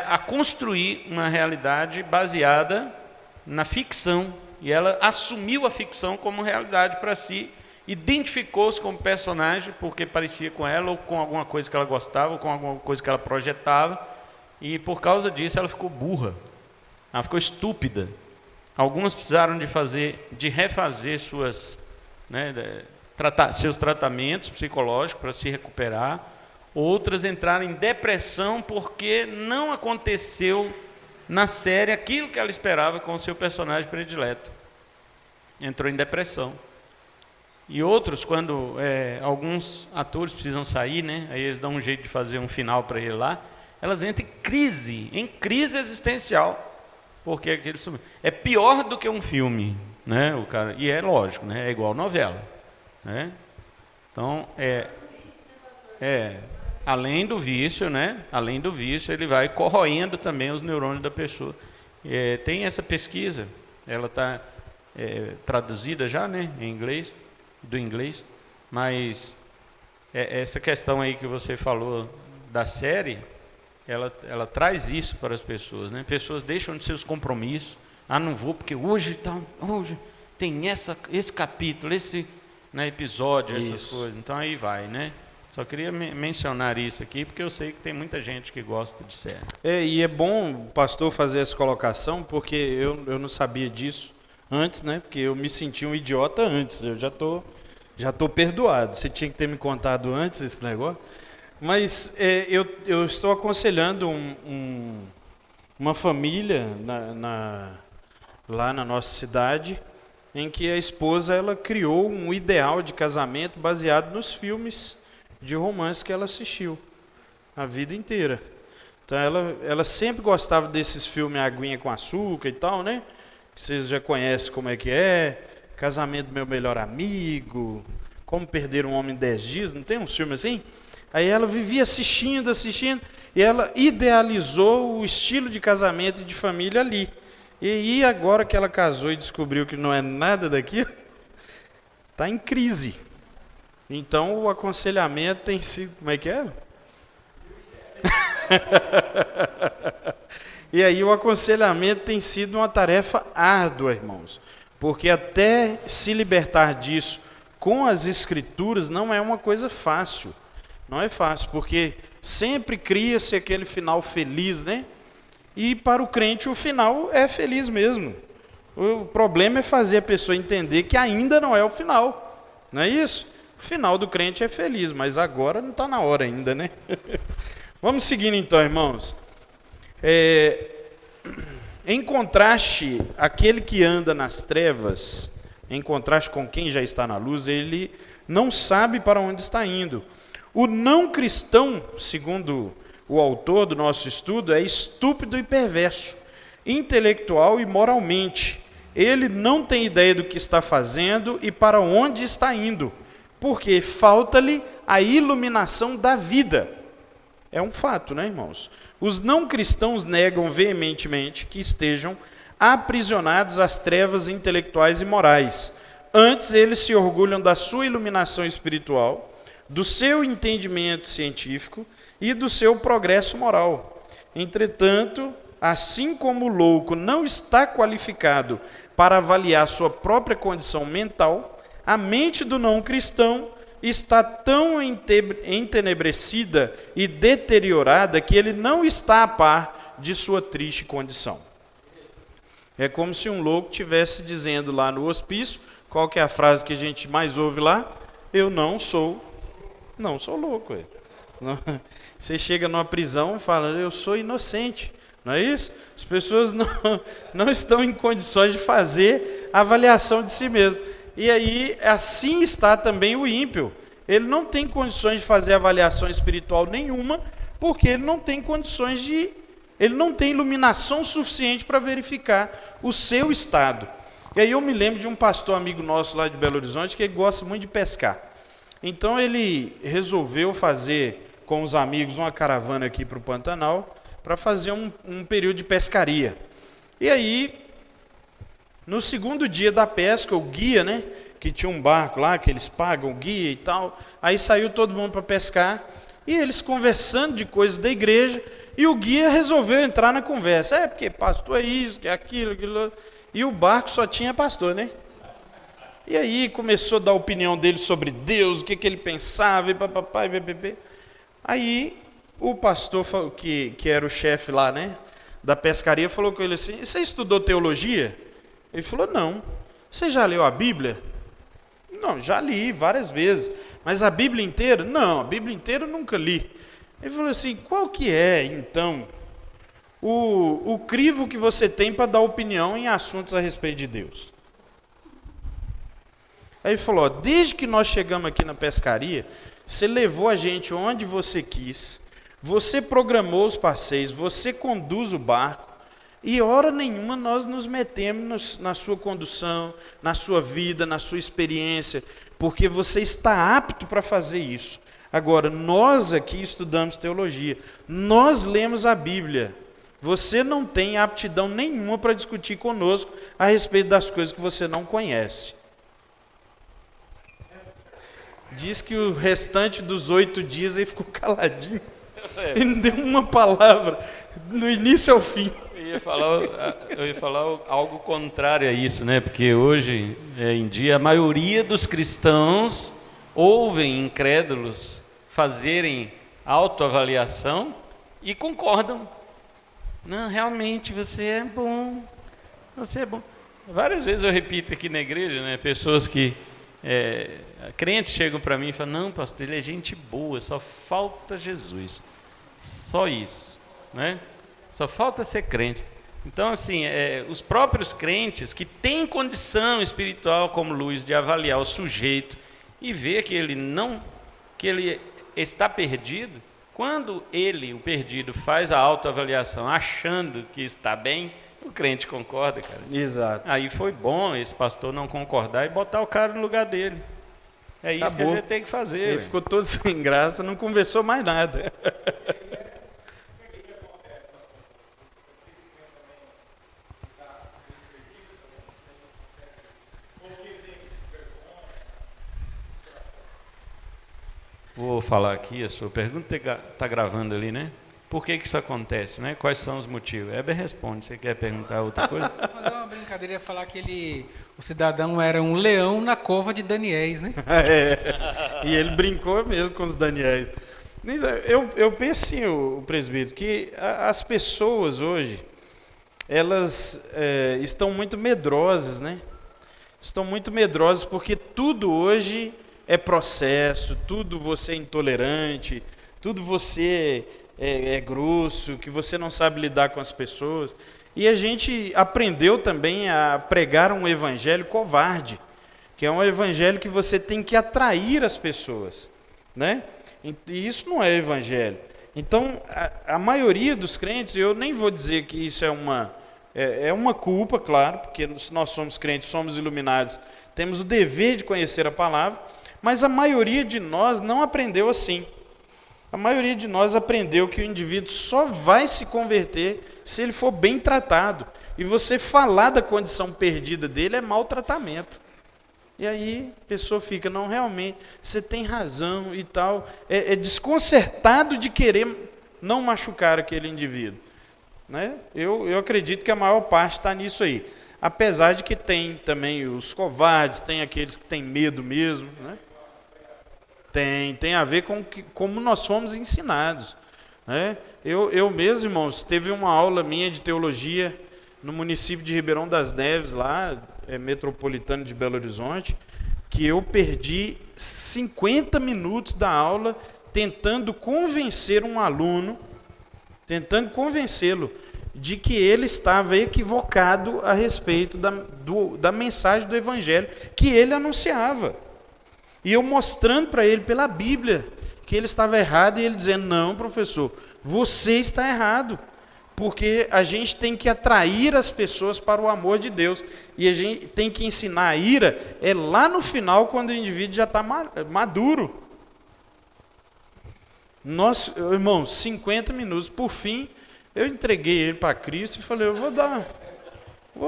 a construir uma realidade baseada na ficção, e ela assumiu a ficção como realidade para si, identificou-se como personagem porque parecia com ela, ou com alguma coisa que ela gostava, ou com alguma coisa que ela projetava, e por causa disso ela ficou burra, ela ficou estúpida. Algumas precisaram de refazer seus tratamentos psicológicos para se recuperar, outras entraram em depressão porque não aconteceu na série aquilo que ela esperava com o seu personagem predileto. Entrou em depressão. E outros, quando alguns atores precisam sair, né, aí eles dão um jeito de fazer um final para ele lá, elas entram em crise existencial, porque aquele é pior do que um filme, né, o cara, e é lógico, né, é igual novela, né? Então além do vício, né? Além do vício, ele vai corroendo também os neurônios da pessoa. Tem essa pesquisa, ela está traduzida já, né, em inglês, do inglês, mas essa questão aí que você falou da série, ela traz isso para as pessoas, né? Pessoas deixam de seus compromissos. Não vou porque hoje tem esse capítulo, esse, né, episódio, essas coisas. Então aí vai, né? Só queria mencionar isso aqui, porque eu sei que tem muita gente que gosta de série. E é bom o pastor fazer essa colocação, porque eu não sabia disso antes, né? Porque eu me senti um idiota antes, eu já tô perdoado. Você tinha que ter me contado antes esse negócio. Mas eu estou aconselhando uma família lá na nossa cidade, em que a esposa ela criou um ideal de casamento baseado nos filmes de romance que ela assistiu a vida inteira. Então ela sempre gostava desses filmes Aguinha com Açúcar e tal, né? Que vocês já conhecem como é que é. Casamento do Meu Melhor Amigo, Como Perder um Homem em 10 Dias, não tem um filme assim? Aí ela vivia assistindo, e ela idealizou o estilo de casamento e de família ali. E agora que ela casou e descobriu que não é nada daquilo, está em crise. Então o aconselhamento tem sido, como é que é? E aí o aconselhamento tem sido uma tarefa árdua, irmãos, porque até se libertar disso com as escrituras não é uma coisa fácil. Não é fácil, porque sempre cria-se aquele final feliz, né? E para o crente o final é feliz mesmo. O problema é fazer a pessoa entender que ainda não é o final. Não é isso? O final do crente é feliz, mas agora não está na hora ainda, né? Vamos seguindo então, irmãos. Em contraste, aquele que anda nas trevas, em contraste com quem já está na luz, ele não sabe para onde está indo. O não cristão, segundo o autor do nosso estudo, é estúpido e perverso, intelectual e moralmente. Ele não tem ideia do que está fazendo e para onde está indo, porque falta-lhe a iluminação da vida. É um fato, né, irmãos? Os não cristãos negam veementemente que estejam aprisionados às trevas intelectuais e morais. Antes, eles se orgulham da sua iluminação espiritual, do seu entendimento científico e do seu progresso moral. Entretanto, assim como o louco não está qualificado para avaliar sua própria condição mental, a mente do não cristão está tão entenebrecida e deteriorada que ele não está a par de sua triste condição. É como se um louco estivesse dizendo lá no hospício, qual que é a frase que a gente mais ouve lá? Eu não sou louco. Você chega numa prisão e fala, eu sou inocente. Não é isso? As pessoas não estão em condições de fazer a avaliação de si mesmo. E aí, assim está também o ímpio. Ele não tem condições de fazer avaliação espiritual nenhuma, porque ele não tem condições ele não tem iluminação suficiente para verificar o seu estado. E aí eu me lembro de um pastor amigo nosso lá de Belo Horizonte, que ele gosta muito de pescar. Então ele resolveu fazer com os amigos uma caravana aqui para o Pantanal, para fazer um período de pescaria. E aí, no segundo dia da pesca, o guia, né, que tinha um barco lá, que eles pagam o guia e tal, aí saiu todo mundo para pescar, e eles conversando de coisas da igreja, e o guia resolveu entrar na conversa. Porque pastor é isso, que é aquilo, e o barco só tinha pastor, né? E aí começou a dar a opinião dele sobre Deus, o que ele pensava, e papapá, e bebê. Aí o pastor, que era o chefe lá, né, da pescaria, falou com ele assim, você estudou teologia? Ele falou, não. Você já leu a Bíblia? Não, já li várias vezes. Mas a Bíblia inteira? Não, a Bíblia inteira eu nunca li. Ele falou assim, qual que é, então, o crivo que você tem para dar opinião em assuntos a respeito de Deus? Aí ele falou, desde que nós chegamos aqui na pescaria, você levou a gente onde você quis, você programou os passeios, você conduz o barco, e hora nenhuma nós nos metemos na sua condução, na sua vida, na sua experiência, porque você está apto para fazer isso. Agora, nós aqui estudamos teologia, nós lemos a Bíblia. Você não tem aptidão nenhuma para discutir conosco a respeito das coisas que você não conhece. Diz que o restante dos 8 dias ele ficou caladinho. Ele não deu uma palavra, do início ao fim. Eu ia falar algo contrário a isso, né? Porque hoje em dia a maioria dos cristãos ouvem incrédulos fazerem autoavaliação e concordam. Não, realmente você é bom. Você é bom. Várias vezes eu repito aqui na igreja, né? Pessoas que crentes chegam para mim e falam, não, pastor, ele é gente boa, só falta Jesus. Só isso, né? Só falta ser crente. Então, assim, os próprios crentes que têm condição espiritual, como Luiz, de avaliar o sujeito e ver que ele está perdido, quando ele, o perdido, faz a autoavaliação achando que está bem, o crente concorda, cara. Exato. Aí foi bom esse pastor não concordar e botar o cara no lugar dele. É isso Acabou. que a gente tem que fazer. Ele ficou todo sem graça, não conversou mais nada. Vou falar aqui, a sua pergunta está gravando ali, né? Por que isso acontece, né? Quais são os motivos? Heber responde, você quer perguntar outra coisa? Vou fazer uma brincadeira e falar que o cidadão era um leão na cova de Daniéis, né? E ele brincou mesmo com os Daniéis. Eu penso assim, o presbítero, que as pessoas hoje, elas estão muito medrosas, né? Estão muito medrosas porque tudo hoje é processo, tudo você é intolerante, tudo você é grosso, que você não sabe lidar com as pessoas. E a gente aprendeu também a pregar um evangelho covarde, que é um evangelho que você tem que atrair as pessoas, né? E isso não é evangelho. Então, a maioria dos crentes, eu nem vou dizer que isso é uma culpa, claro, porque se nós somos crentes, somos iluminados, temos o dever de conhecer a palavra, mas a maioria de nós não aprendeu assim. A maioria de nós aprendeu que o indivíduo só vai se converter se ele for bem tratado. E você falar da condição perdida dele é maltratamento. E aí a pessoa fica, não, realmente, você tem razão e tal. É desconcertado de querer não machucar aquele indivíduo. Né? Eu acredito que a maior parte está nisso aí. Apesar de que tem também os covardes, tem aqueles que têm medo mesmo. Né? Tem a ver com como nós fomos ensinados. Né? Eu mesmo, irmãos, teve uma aula minha de teologia no município de Ribeirão das Neves, lá, metropolitano de Belo Horizonte, que eu perdi 50 minutos da aula tentando convencer um aluno, tentando convencê-lo de que ele estava equivocado a respeito da mensagem do Evangelho que ele anunciava. E eu mostrando para ele pela Bíblia que ele estava errado e ele dizendo, não, professor, você está errado. Porque a gente tem que atrair as pessoas para o amor de Deus. E a gente tem que ensinar a ira lá no final, quando o indivíduo já está maduro. Nós, irmãos, 50 minutos. Por fim, eu entreguei ele para Cristo e falei, eu vou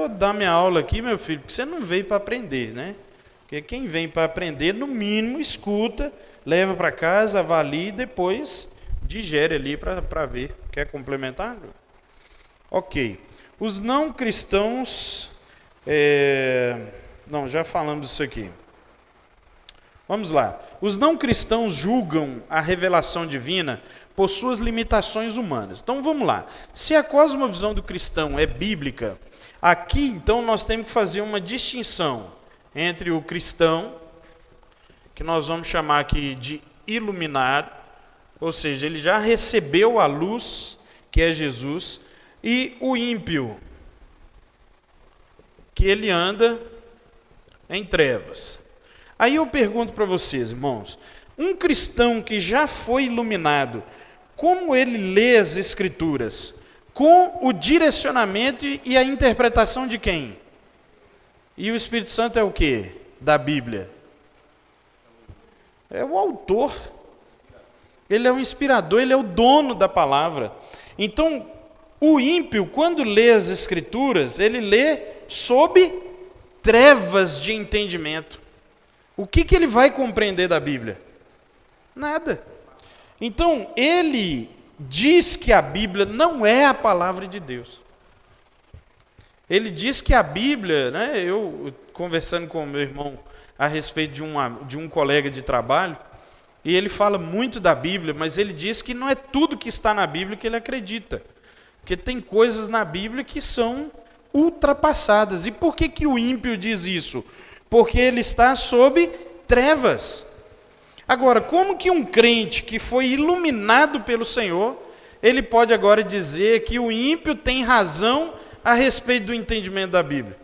dar minha aula aqui, meu filho, porque você não veio para aprender, né? Porque quem vem para aprender, no mínimo, escuta, leva para casa, avalia e depois digere ali para ver. Quer complementar? Ok. Os não cristãos... Não, já falamos disso aqui. Vamos lá. Os não cristãos julgam a revelação divina por suas limitações humanas. Então vamos lá. Se a cosmovisão do cristão é bíblica, aqui então nós temos que fazer uma distinção entre o cristão, que nós vamos chamar aqui de iluminado, ou seja, ele já recebeu a luz, que é Jesus, e o ímpio, que ele anda em trevas. Aí eu pergunto para vocês, irmãos, um cristão que já foi iluminado, como ele lê as Escrituras? Com o direcionamento e a interpretação de quem? E o Espírito Santo é o quê? Da Bíblia. É o autor. Ele é o inspirador, ele é o dono da palavra. Então, o ímpio, quando lê as Escrituras, ele lê sob trevas de entendimento. O que ele vai compreender da Bíblia? Nada. Então, ele diz que a Bíblia não é a palavra de Deus. Ele diz que a Bíblia, né, eu conversando com o meu irmão a respeito de um colega de trabalho, e ele fala muito da Bíblia, mas ele diz que não é tudo que está na Bíblia que ele acredita. Porque tem coisas na Bíblia que são ultrapassadas. E por que o ímpio diz isso? Porque ele está sob trevas. Agora, como que um crente que foi iluminado pelo Senhor, ele pode agora dizer que o ímpio tem razão a respeito do entendimento da Bíblia?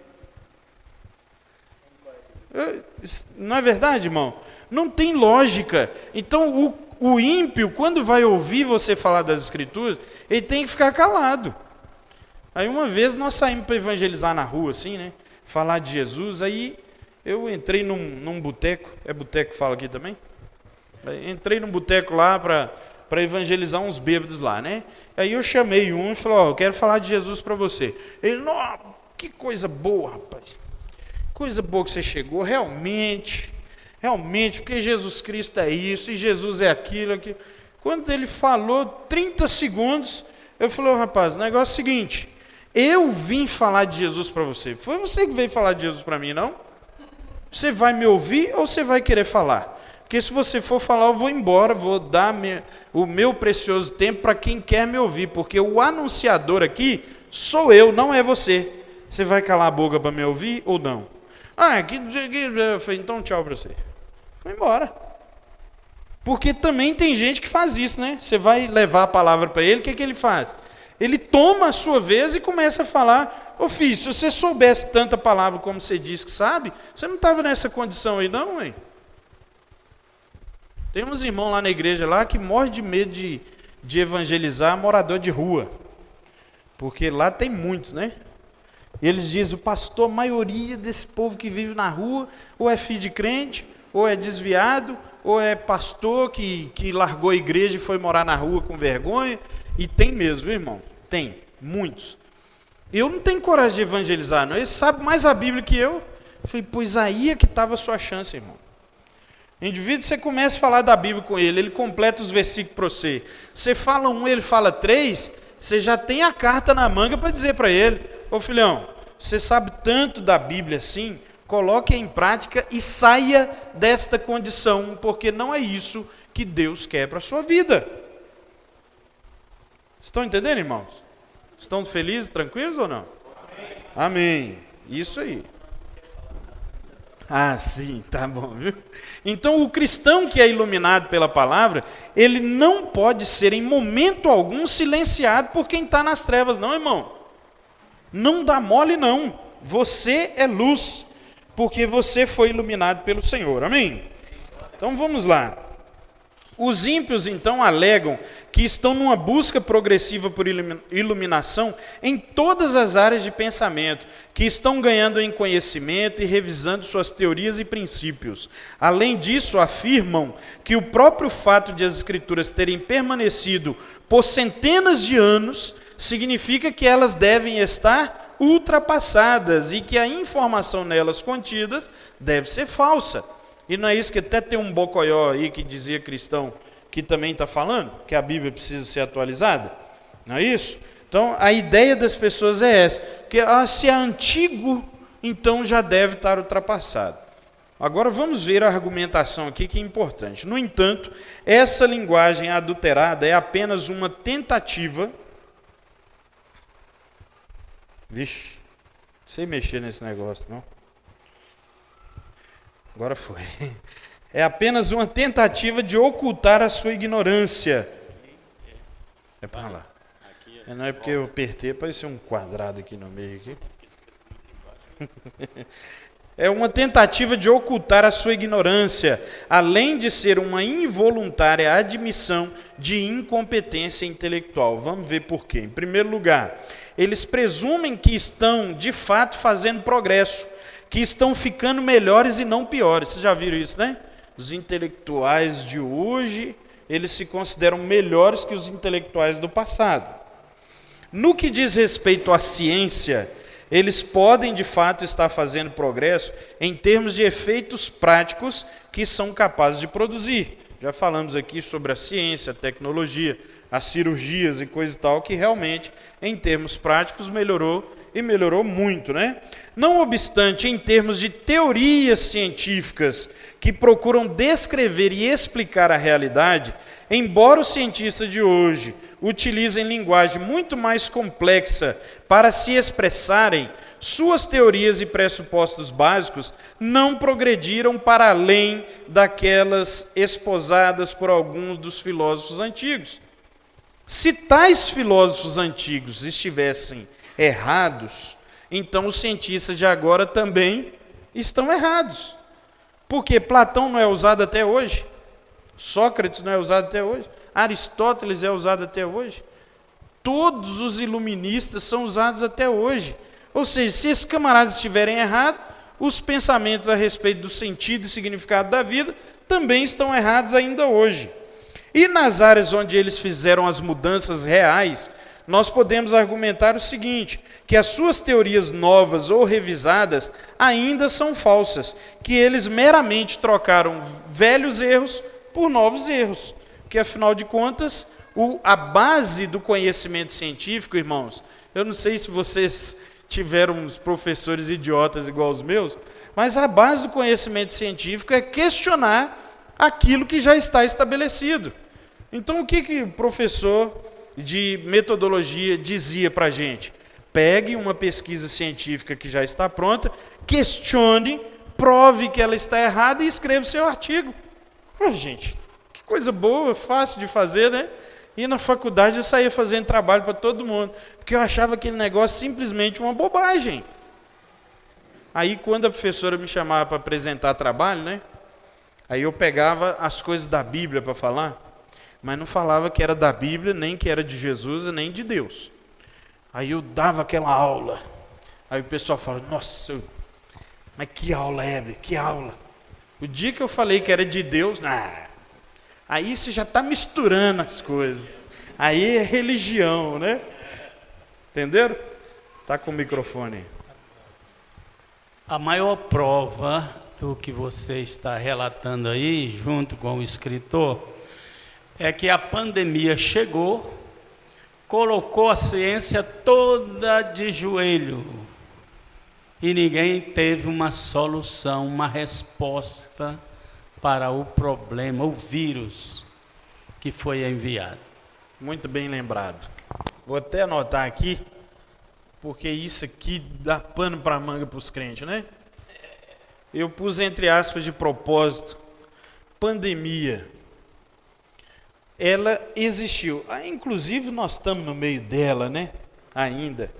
Não é verdade, irmão? Não tem lógica. Então, o ímpio, quando vai ouvir você falar das Escrituras, ele tem que ficar calado. Aí uma vez nós saímos para evangelizar na rua, assim, né? Falar de Jesus, aí eu entrei num boteco, é boteco que fala aqui também? Entrei num boteco lá para evangelizar uns bêbados lá, né? Aí eu chamei um e falei, eu quero falar de Jesus para você. Ele, que coisa boa, rapaz. Coisa boa que você chegou, realmente, porque Jesus Cristo é isso, e Jesus é aquilo. Quando ele falou 30 segundos, eu falei, rapaz, o negócio é o seguinte, eu vim falar de Jesus para você. Foi você que veio falar de Jesus para mim, não? Você vai me ouvir ou você vai querer falar? Porque se você for falar, eu vou embora, vou dar o meu precioso tempo para quem quer me ouvir, porque o anunciador aqui sou eu, não é você. Você vai calar a boca para me ouvir ou não? Eu falei, então tchau para você. Foi embora. Porque também tem gente que faz isso, né? Você vai levar a palavra para ele, o que ele faz? Ele toma a sua vez e começa a falar, filho, se você soubesse tanta palavra como você diz que sabe, você não estava nessa condição aí não, hein? Tem uns irmãos lá na igreja lá que morrem de medo de evangelizar morador de rua. Porque lá tem muitos, né? E eles dizem, o pastor, a maioria desse povo que vive na rua, ou é filho de crente, ou é desviado, ou é pastor que largou a igreja e foi morar na rua com vergonha. E tem mesmo, viu, irmão? Tem, muitos. Eu não tenho coragem de evangelizar, não. Ele sabe mais a Bíblia que eu. Eu falei, pois aí é que estava a sua chance, irmão. O indivíduo, você começa a falar da Bíblia com ele, ele completa os versículos para você. Você fala um, ele fala 3, você já tem a carta na manga para dizer para ele, ô filhão, você sabe tanto da Bíblia assim, coloque em prática e saia desta condição, porque não é isso que Deus quer para a sua vida. Estão entendendo, irmãos? Estão felizes, tranquilos ou não? Amém. Isso aí. Ah, sim, tá bom, viu? Então, o cristão que é iluminado pela palavra, ele não pode ser em momento algum silenciado por quem está nas trevas, não, irmão. Não dá mole, não. Você é luz, porque você foi iluminado pelo Senhor, amém? Então, vamos lá. Os ímpios, então, alegam que estão numa busca progressiva por iluminação em todas as áreas de pensamento, que estão ganhando em conhecimento e revisando suas teorias e princípios. Além disso, afirmam que o próprio fato de as Escrituras terem permanecido por centenas de anos significa que elas devem estar ultrapassadas e que a informação nelas contidas deve ser falsa. E não é isso que até tem um bocoió aí que dizia cristão que também está falando? Que a Bíblia precisa ser atualizada? Não é isso? Então, a ideia das pessoas é essa. Que se é antigo, então já deve estar ultrapassado. Agora vamos ver a argumentação aqui que é importante. No entanto, essa linguagem adulterada é apenas uma tentativa... Vixe, não sei mexer nesse negócio, não. Agora foi. É apenas uma tentativa de ocultar a sua ignorância. É para lá. Não é porque eu apertei, apareceu um quadrado aqui no meio. Aqui. É uma tentativa de ocultar a sua ignorância, além de ser uma involuntária admissão de incompetência intelectual. Vamos ver por quê. Em primeiro lugar, eles presumem que estão, de fato, fazendo progresso, que estão ficando melhores e não piores. Vocês já viram isso, né? Os intelectuais de hoje, eles se consideram melhores que os intelectuais do passado. No que diz respeito à ciência, eles podem, de fato, estar fazendo progresso em termos de efeitos práticos que são capazes de produzir. Já falamos aqui sobre a ciência, a tecnologia, as cirurgias e coisa e tal, que realmente, em termos práticos, melhorou e melhorou muito, né? Não obstante, em termos de teorias científicas que procuram descrever e explicar a realidade, embora os cientistas de hoje utilizem linguagem muito mais complexa para se expressarem, suas teorias e pressupostos básicos não progrediram para além daquelas esposadas por alguns dos filósofos antigos. Se tais filósofos antigos estivessem errados, então os cientistas de agora também estão errados. Porque Platão não é usado até hoje, Sócrates não é usado até hoje, Aristóteles é usado até hoje, todos os iluministas são usados até hoje. Ou seja, se esses camaradas estiverem errados, os pensamentos a respeito do sentido e significado da vida também estão errados ainda hoje. E nas áreas onde eles fizeram as mudanças reais, nós podemos argumentar o seguinte, que as suas teorias novas ou revisadas ainda são falsas, que eles meramente trocaram velhos erros por novos erros, que afinal de contas, a base do conhecimento científico, irmãos, eu não sei se vocês tiveram uns professores idiotas igual os meus, mas a base do conhecimento científico é questionar aquilo que já está estabelecido. Então, o que o professor de metodologia dizia para a gente? Pegue uma pesquisa científica que já está pronta, questione, prove que ela está errada e escreva o seu artigo. Gente, que coisa boa, fácil de fazer, né? E na faculdade eu saía fazendo trabalho para todo mundo, porque eu achava aquele negócio simplesmente uma bobagem. Aí, quando a professora me chamava para apresentar trabalho, né? Aí eu pegava as coisas da Bíblia para falar, mas não falava que era da Bíblia, nem que era de Jesus, nem de Deus. Aí eu dava aquela aula. Aí o pessoal fala, nossa, mas que aula, Heber, que aula. O dia que eu falei que era de Deus, aí você já está misturando as coisas. Aí é religião, né? Entenderam? Tá com o microfone. A maior prova do que você está relatando aí, junto com o escritor, é que a pandemia chegou, colocou a ciência toda de joelho e ninguém teve uma solução, uma resposta para o problema, o vírus que foi enviado. Muito bem lembrado. Vou até anotar aqui, porque isso aqui dá pano para manga para os crentes, né? Eu pus entre aspas de propósito, pandemia. Ela existiu. Inclusive nós estamos no meio dela, né? Ainda.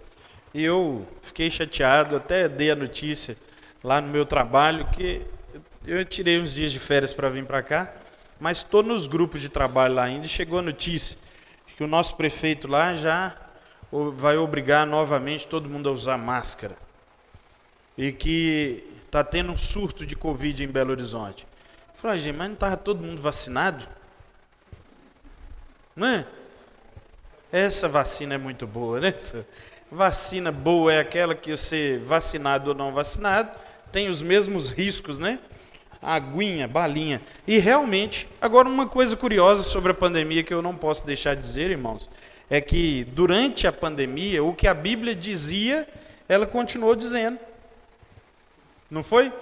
Eu fiquei chateado, até dei a notícia lá no meu trabalho, que eu tirei uns dias de férias para vir para cá, mas estou nos grupos de trabalho lá ainda e chegou a notícia que o nosso prefeito lá já vai obrigar novamente todo mundo a usar máscara. E que está tendo um surto de Covid em Belo Horizonte. Eu falei, gente, mas não estava todo mundo vacinado? Não é? Essa vacina é muito boa, né? Essa vacina boa é aquela que você, vacinado ou não vacinado, tem os mesmos riscos, né? Aguinha, balinha. E realmente, agora uma coisa curiosa sobre a pandemia que eu não posso deixar de dizer, irmãos, é que durante a pandemia, o que a Bíblia dizia, ela continuou dizendo. Não foi?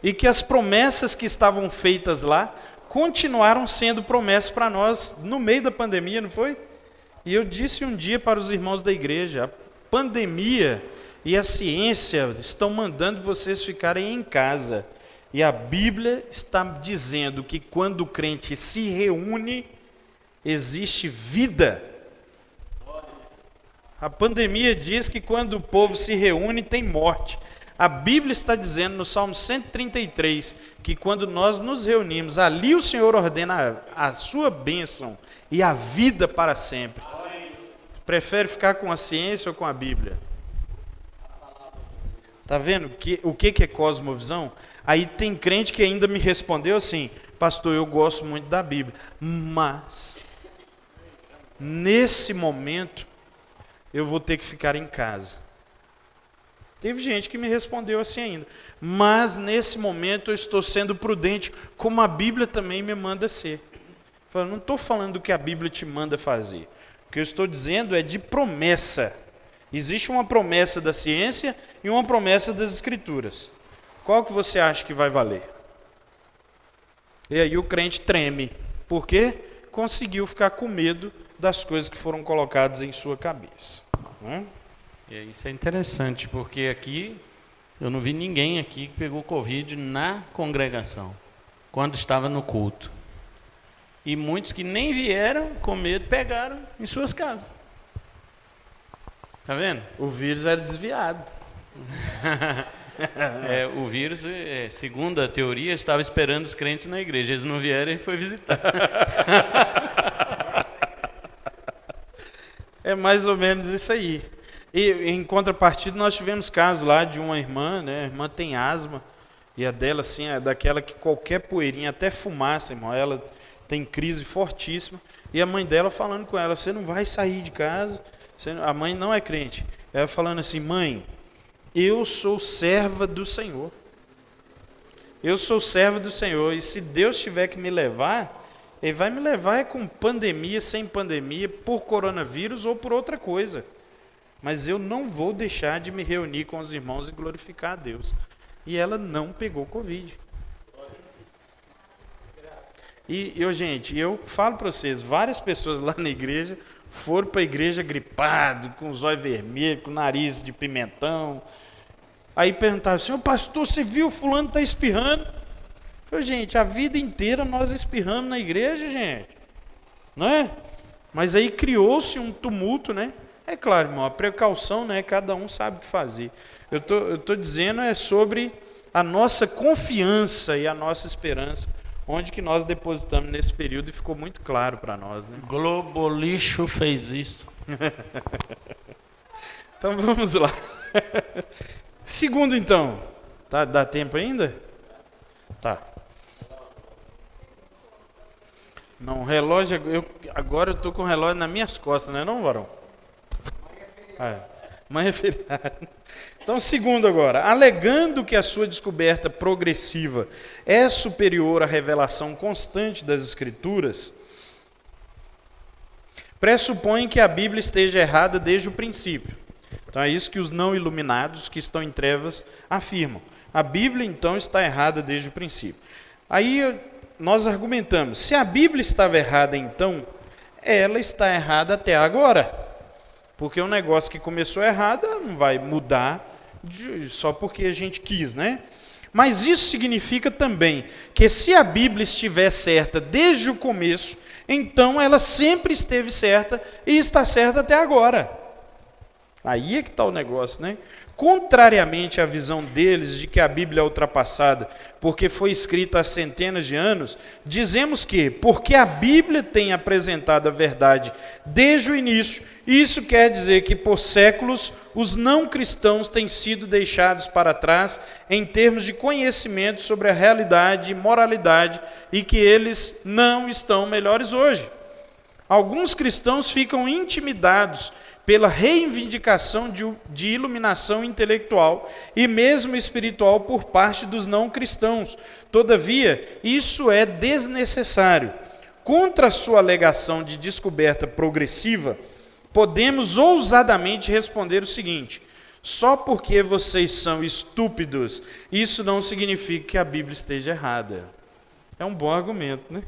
E que as promessas que estavam feitas lá continuaram sendo promessas para nós no meio da pandemia, não foi? E eu disse um dia para os irmãos da igreja, a pandemia e a ciência estão mandando vocês ficarem em casa. E a Bíblia está dizendo que quando o crente se reúne, existe vida. A pandemia diz que quando o povo se reúne, tem morte. A Bíblia está dizendo no Salmo 133 que quando nós nos reunimos, ali o Senhor ordena a sua bênção e a vida para sempre. Prefere ficar com a ciência ou com a Bíblia? Está vendo o que é cosmovisão? Aí tem crente que ainda me respondeu assim, pastor, eu gosto muito da Bíblia, mas nesse momento eu vou ter que ficar em casa. Teve gente que me respondeu assim ainda, mas nesse momento eu estou sendo prudente, como a Bíblia também me manda ser. Eu não estou falando do que a Bíblia te manda fazer. O que eu estou dizendo é de promessa. Existe uma promessa da ciência e uma promessa das Escrituras. Qual que você acha que vai valer? E aí o crente treme. Por quê? Conseguiu ficar com medo das coisas que foram colocadas em sua cabeça. Não é? E isso é interessante, porque aqui, eu não vi ninguém aqui que pegou Covid na congregação, quando estava no culto. E muitos que nem vieram com medo, pegaram em suas casas. Está vendo? O vírus era desviado. O vírus, segundo a teoria, estava esperando os crentes na igreja. Eles não vieram e foi visitar. É mais ou menos isso aí. E em contrapartida, nós tivemos casos lá de uma irmã, né? A irmã tem asma, e a dela, assim, é daquela que qualquer poeirinha, até fumaça, irmão, ela tem crise fortíssima. E a mãe dela falando com ela, você não vai sair de casa. A mãe não é crente. Ela falando assim, mãe, eu sou serva do Senhor. Eu sou serva do Senhor. E se Deus tiver que me levar, Ele vai me levar com pandemia, sem pandemia, por coronavírus ou por outra coisa. Mas eu não vou deixar de me reunir com os irmãos e glorificar a Deus. E ela não pegou Covid. E gente, eu falo para vocês, várias pessoas lá na igreja foram para a igreja gripado, com os olhos vermelhos, com o nariz de pimentão. Aí perguntaram, senhor pastor, você viu fulano está espirrando? Eu falei, gente, a vida inteira nós espirramos na igreja, gente. Não é? Mas aí criou-se um tumulto, né? É claro, irmão, a precaução, né? Cada um sabe o que fazer. Eu tô dizendo sobre a nossa confiança e a nossa esperança, onde que nós depositamos nesse período e ficou muito claro para nós, né? Globo Lixo fez isso. Então vamos lá. Segundo então, dá tempo ainda? Tá. Não, relógio, agora eu estou com o relógio nas minhas costas, não é não, varão? Amanhã é feriado. Então, segundo agora, alegando que a sua descoberta progressiva é superior à revelação constante das Escrituras, pressupõe que a Bíblia esteja errada desde o princípio. Então é isso que os não iluminados, que estão em trevas, afirmam. A Bíblia, então, está errada desde o princípio. Aí nós argumentamos, se a Bíblia estava errada então, ela está errada até agora. Porque um negócio que começou errado não vai mudar só porque a gente quis, né? Mas isso significa também que se a Bíblia estiver certa desde o começo, então ela sempre esteve certa e está certa até agora. Aí é que está o negócio, né? Contrariamente à visão deles de que a Bíblia é ultrapassada porque foi escrita há centenas de anos, dizemos que, porque a Bíblia tem apresentado a verdade desde o início, isso quer dizer que por séculos os não cristãos têm sido deixados para trás em termos de conhecimento sobre a realidade e moralidade e que eles não estão melhores hoje. Alguns cristãos ficam intimidados pela reivindicação de iluminação intelectual e mesmo espiritual por parte dos não cristãos. Todavia, isso é desnecessário. Contra a sua alegação de descoberta progressiva, podemos ousadamente responder o seguinte: só porque vocês são estúpidos, isso não significa que a Bíblia esteja errada. É um bom argumento, né?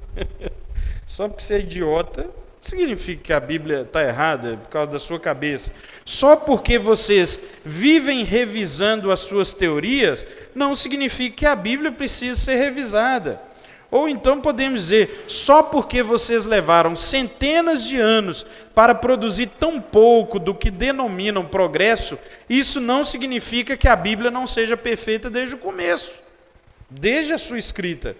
Só porque você é idiota, significa que a Bíblia está errada por causa da sua cabeça. Só porque vocês vivem revisando as suas teorias, não significa que a Bíblia precisa ser revisada. Ou então podemos dizer, só porque vocês levaram centenas de anos para produzir tão pouco do que denominam progresso, isso não significa que a Bíblia não seja perfeita desde o começo, desde a sua escrita.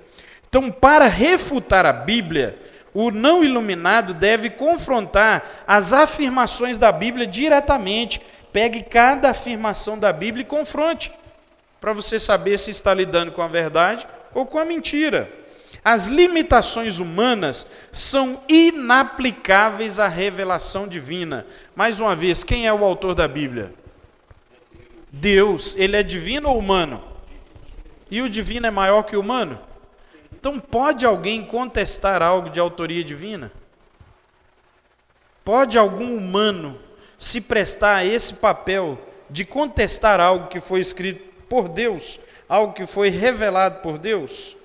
Então, para refutar a Bíblia, o não iluminado deve confrontar as afirmações da Bíblia diretamente. Pegue cada afirmação da Bíblia e confronte, para você saber se está lidando com a verdade ou com a mentira. As limitações humanas são inaplicáveis à revelação divina. Mais uma vez, quem é o autor da Bíblia? Deus. Ele é divino ou humano? E o divino é maior que o humano? Então, pode alguém contestar algo de autoria divina? Pode algum humano se prestar a esse papel de contestar algo que foi escrito por Deus, algo que foi revelado por Deus?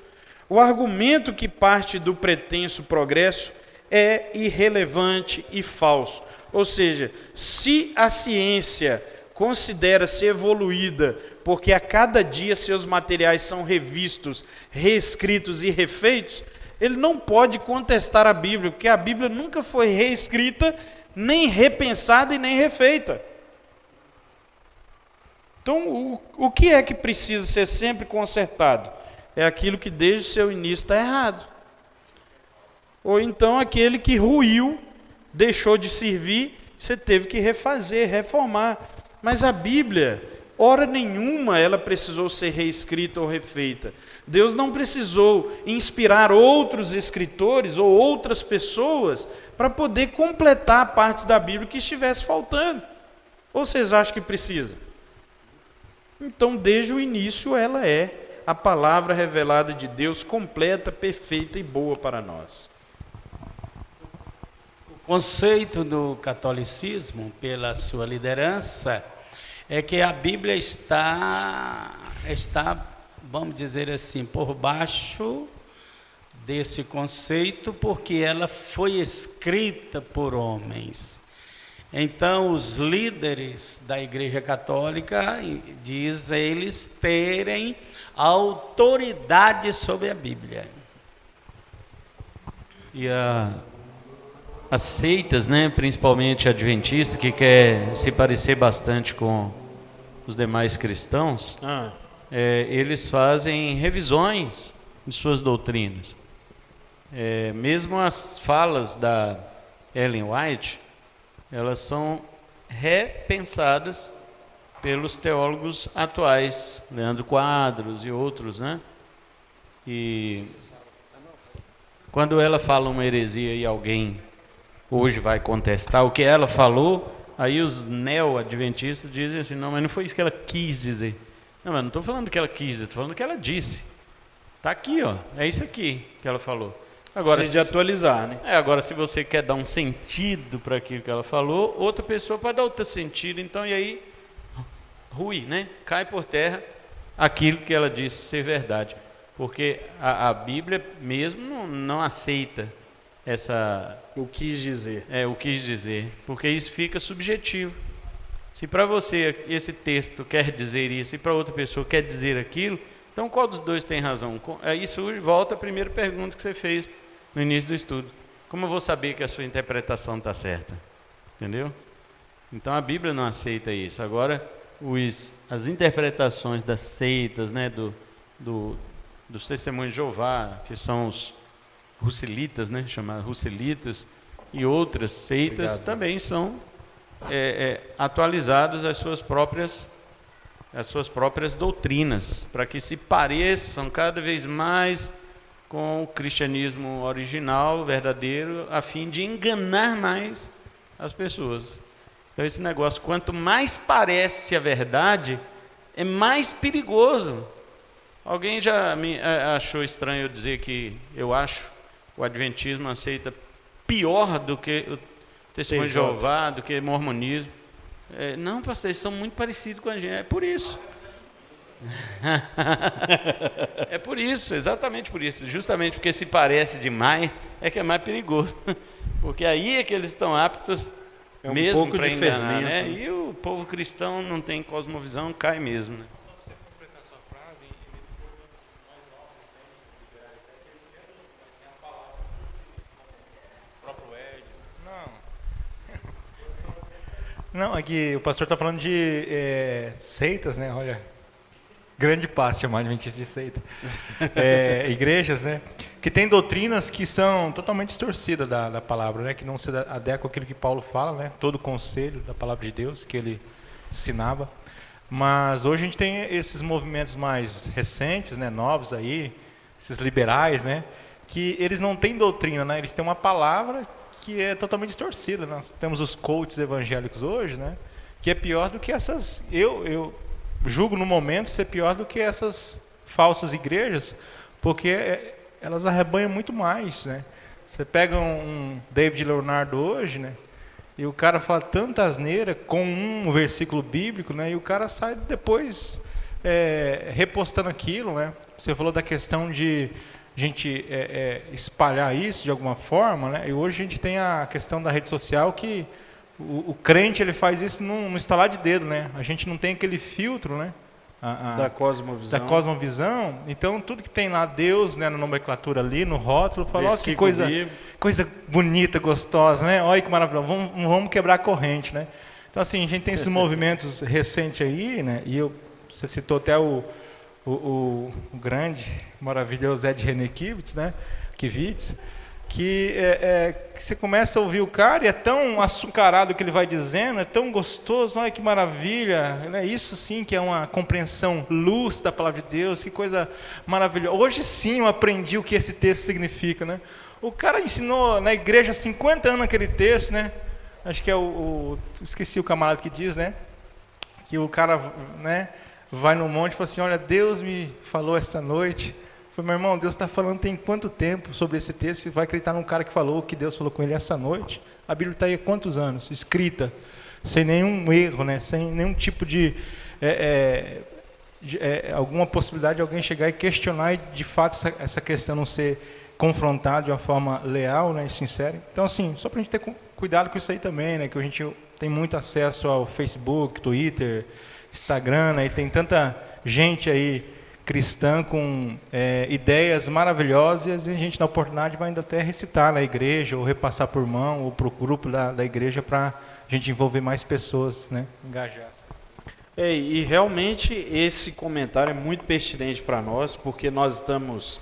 O argumento que parte do pretenso progresso é irrelevante e falso. Ou seja, se a ciência considera-se evoluída porque a cada dia seus materiais são revistos, reescritos e refeitos, ele não pode contestar a Bíblia, porque a Bíblia nunca foi reescrita, nem repensada e nem refeita. Então, o que é que precisa ser sempre consertado? É aquilo que desde o seu início está errado. Ou então aquele que ruiu, deixou de servir, você teve que refazer, reformar. Mas a Bíblia, hora nenhuma ela precisou ser reescrita ou refeita. Deus não precisou inspirar outros escritores ou outras pessoas para poder completar partes da Bíblia que estivesse faltando. Ou vocês acham que precisa? Então, desde o início, ela é a palavra revelada de Deus, completa, perfeita e boa para nós. O conceito do catolicismo, pela sua liderança, é que a Bíblia está, vamos dizer assim, por baixo desse conceito, porque ela foi escrita por homens. Então, os líderes da Igreja Católica, diz eles, terem autoridade sobre a Bíblia. E as seitas, né, principalmente a adventista, que quer se parecer bastante com os demais cristãos, eles fazem revisões em suas doutrinas. Mesmo as falas da Ellen White, elas são repensadas pelos teólogos atuais, Leandro Quadros e outros, né? E Quando ela fala uma heresia e alguém hoje vai contestar o que ela falou, aí os neo-adventistas dizem assim, não, mas não foi isso que ela quis dizer. Não, mas não estou falando que ela quis dizer, estou falando que ela disse. Está aqui, ó, é isso aqui que ela falou. Agora, Precisa de atualizar, né? agora, se você quer dar um sentido para aquilo que ela falou, outra pessoa pode dar outro sentido, então, e aí, rui, né? Cai por terra aquilo que ela disse ser verdade. Porque a Bíblia mesmo não aceita essa... O quis dizer. o quis dizer, porque isso fica subjetivo. Se para você esse texto quer dizer isso e para outra pessoa quer dizer aquilo, então qual dos dois tem razão? Isso volta à primeira pergunta que você fez no início do estudo. Como eu vou saber que a sua interpretação está certa? Entendeu? Então a Bíblia não aceita isso. Agora, as interpretações das seitas, né, dos testemunhos de Jeová, que são os russelitas, né, chamados russelitas, e outras seitas também são atualizadas às suas próprias doutrinas, para que se pareçam cada vez mais com o cristianismo original, verdadeiro, a fim de enganar mais as pessoas. Então esse negócio, quanto mais parece a verdade, é mais perigoso. Alguém já me achou estranho eu dizer que eu acho o adventismo aceita pior do que o testemunho de Jeová, do que o mormonismo? Não, pastor, eles são muito parecidos com a gente. É por isso. É por isso, exatamente por isso. Justamente porque se parece demais, é que é mais perigoso. Porque aí é que eles estão aptos mesmo para enganar, né? E o povo cristão não tem cosmovisão, cai mesmo, né? Só para você completar a sua frase, nesses movimentos mais novos, tem a palavra, o próprio Ed. Não, aqui o pastor está falando de seitas, né? Olha, grande parte chamar de adventista de seita. Igrejas, né? Que tem doutrinas que são totalmente distorcidas da palavra, né? Que não se adequam àquilo que Paulo fala, né? Todo o conselho da palavra de Deus que ele ensinava. Mas hoje a gente tem esses movimentos mais recentes, né? Novos aí, esses liberais, né? Que eles não têm doutrina, né? Eles têm uma palavra que é totalmente distorcida. Nós temos os coaches evangélicos hoje, né? Que é pior do que essas... Eu julgo no momento ser pior do que essas falsas igrejas, porque elas arrebanham muito mais, né? Você pega um David Leonardo hoje, né? E o cara fala tanta asneira com um versículo bíblico, né? E o cara sai depois repostando aquilo, né? Você falou da questão de a gente espalhar isso de alguma forma, né? E hoje a gente tem a questão da rede social que o crente ele faz isso num estalar de dedo, né? A gente não tem aquele filtro, né? Da cosmovisão. Então tudo que tem lá Deus, né, na nomenclatura ali, no rótulo, fala, ó, que coisa bonita, gostosa, né? Olha que maravilhoso, vamos quebrar a corrente, né? Então assim, a gente tem esses movimentos recentes aí, né? E você citou até o grande, maravilhoso Ed René Kivitz, né? Que você começa a ouvir o cara e é tão açucarado o que ele vai dizendo, é tão gostoso, olha que maravilha, né? Isso sim que é uma compreensão luz da palavra de Deus, que coisa maravilhosa. Hoje sim eu aprendi o que esse texto significa, né? O cara ensinou na igreja há 50 anos aquele texto, né? Acho que esqueci o camarada que diz, né? Que o cara, né, vai no monte e fala assim, olha, Deus me falou essa noite. Falei, meu irmão, Deus está falando tem quanto tempo sobre esse texto? Você vai acreditar num cara que falou que Deus falou com ele essa noite? A Bíblia está aí há quantos anos? Escrita, sem nenhum erro, né? Sem nenhum tipo de alguma possibilidade de alguém chegar e questionar e de fato essa questão não ser confrontada de uma forma leal, né, e sincera. Então, assim, só para a gente ter cuidado com isso aí também, né? Que a gente tem muito acesso ao Facebook, Twitter, Instagram, né? E tem tanta gente aí cristã com ideias maravilhosas e a gente na oportunidade vai ainda até recitar na igreja ou repassar por mão ou para o grupo da igreja para a gente envolver mais pessoas, né, engajar. E realmente esse comentário é muito pertinente para nós, porque nós estamos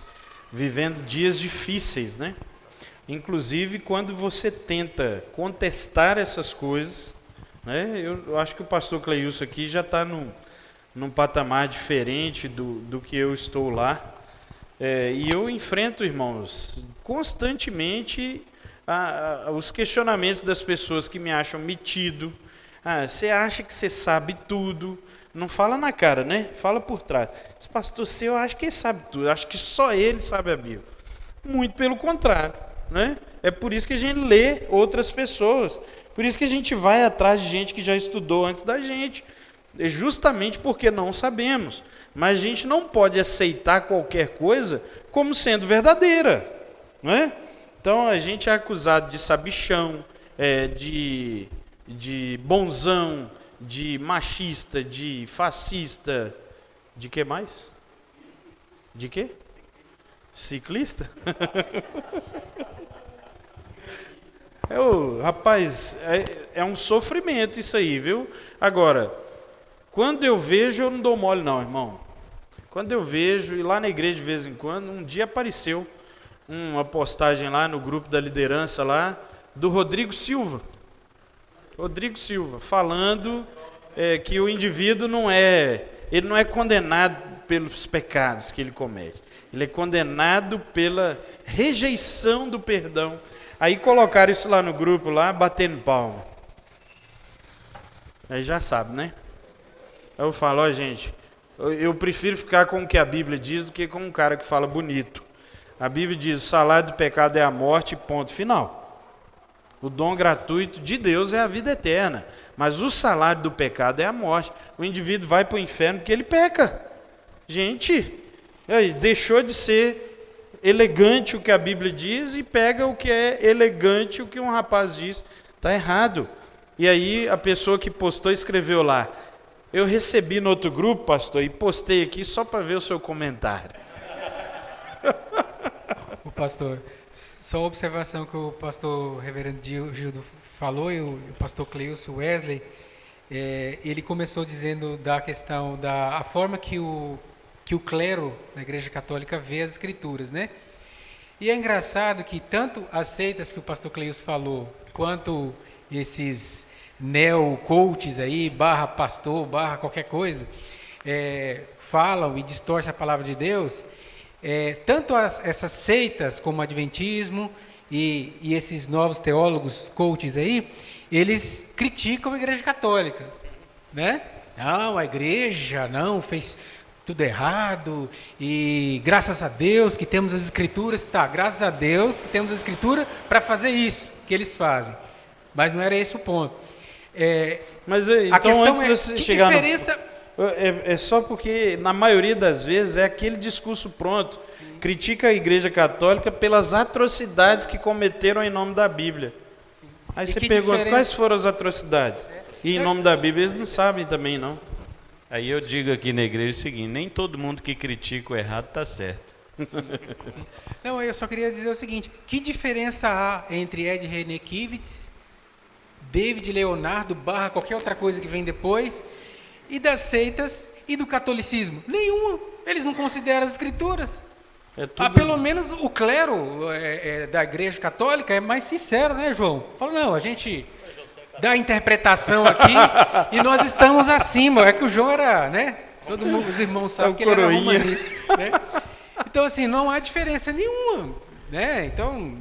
vivendo dias difíceis, né? Inclusive quando você tenta contestar essas coisas, né? Eu acho que o pastor Cleilson aqui já está num patamar diferente do que eu estou lá. E eu enfrento, irmãos, constantemente os questionamentos das pessoas que me acham metido. Você acha que você sabe tudo? Não fala na cara, né? Fala por trás. Esse pastor seu, eu acho que ele sabe tudo. Eu acho que só ele sabe a Bíblia. Muito pelo contrário, né? É por isso que a gente lê outras pessoas. Por isso que a gente vai atrás de gente que já estudou antes da gente. É justamente porque não sabemos. Mas a gente não pode aceitar qualquer coisa como sendo verdadeira, não é? Então a gente é acusado de sabichão, de bonzão, de machista, de fascista, de que mais? De quê? Ciclista? Rapaz, é um sofrimento isso aí, viu? Agora, quando eu vejo, eu não dou mole não, irmão. Quando eu vejo, e lá na igreja de vez em quando, um dia apareceu uma postagem lá no grupo da liderança lá, do Rodrigo Silva. Rodrigo Silva, falando que o indivíduo ele não é condenado pelos pecados que ele comete. Ele é condenado pela rejeição do perdão. Aí colocaram isso lá no grupo, lá, batendo palma. Aí já sabe, né? Aí eu falo, gente, eu prefiro ficar com o que a Bíblia diz do que com um cara que fala bonito. A Bíblia diz, o salário do pecado é a morte, ponto final. O dom gratuito de Deus é a vida eterna. Mas o salário do pecado é a morte. O indivíduo vai para o inferno porque ele peca. Gente, aí, deixou de ser elegante o que a Bíblia diz e pega o que é elegante o que um rapaz diz. Está errado. E aí a pessoa que postou escreveu lá, eu recebi no outro grupo, pastor, e postei aqui só para ver o seu comentário. O pastor, só uma observação que o pastor reverendo Gildo falou, e o pastor Cleilson Wesley, ele começou dizendo da questão da forma que o clero na Igreja Católica vê as Escrituras, né? E é engraçado que tanto as seitas que o pastor Cleilson falou, quanto esses neo-coaches aí, barra pastor, barra qualquer coisa, falam e distorcem a palavra de Deus, tanto essas seitas como o adventismo e esses novos teólogos, coaches aí, eles criticam a Igreja Católica, né? Não, a igreja não fez tudo errado e graças a Deus que temos as Escrituras, graças a Deus que temos a Escritura para fazer isso que eles fazem, mas não era esse o ponto. Mas a então questão antes de você que chegar diferença... É só porque, na maioria das vezes, é aquele discurso pronto. Sim. Critica a Igreja Católica pelas atrocidades que cometeram em nome da Bíblia. Sim. Aí você pergunta, quais foram as atrocidades? E em nome da Bíblia, eles não sabem também, não. Aí eu digo aqui na igreja o seguinte, nem todo mundo que critica o errado está certo. Sim, sim. Não, eu só queria dizer o seguinte, que diferença há entre Ed René Kivitz, David Leonardo, barra qualquer outra coisa que vem depois, e das seitas e do catolicismo? Nenhuma. Eles não consideram as Escrituras. Pelo menos o clero da Igreja Católica é mais sincero, né, João? Fala, não, a gente dá a interpretação aqui e nós estamos acima. É que o João era, né? Todo mundo, os irmãos sabem que ele era romanista, né? Então, assim, não há diferença nenhuma, né? Então,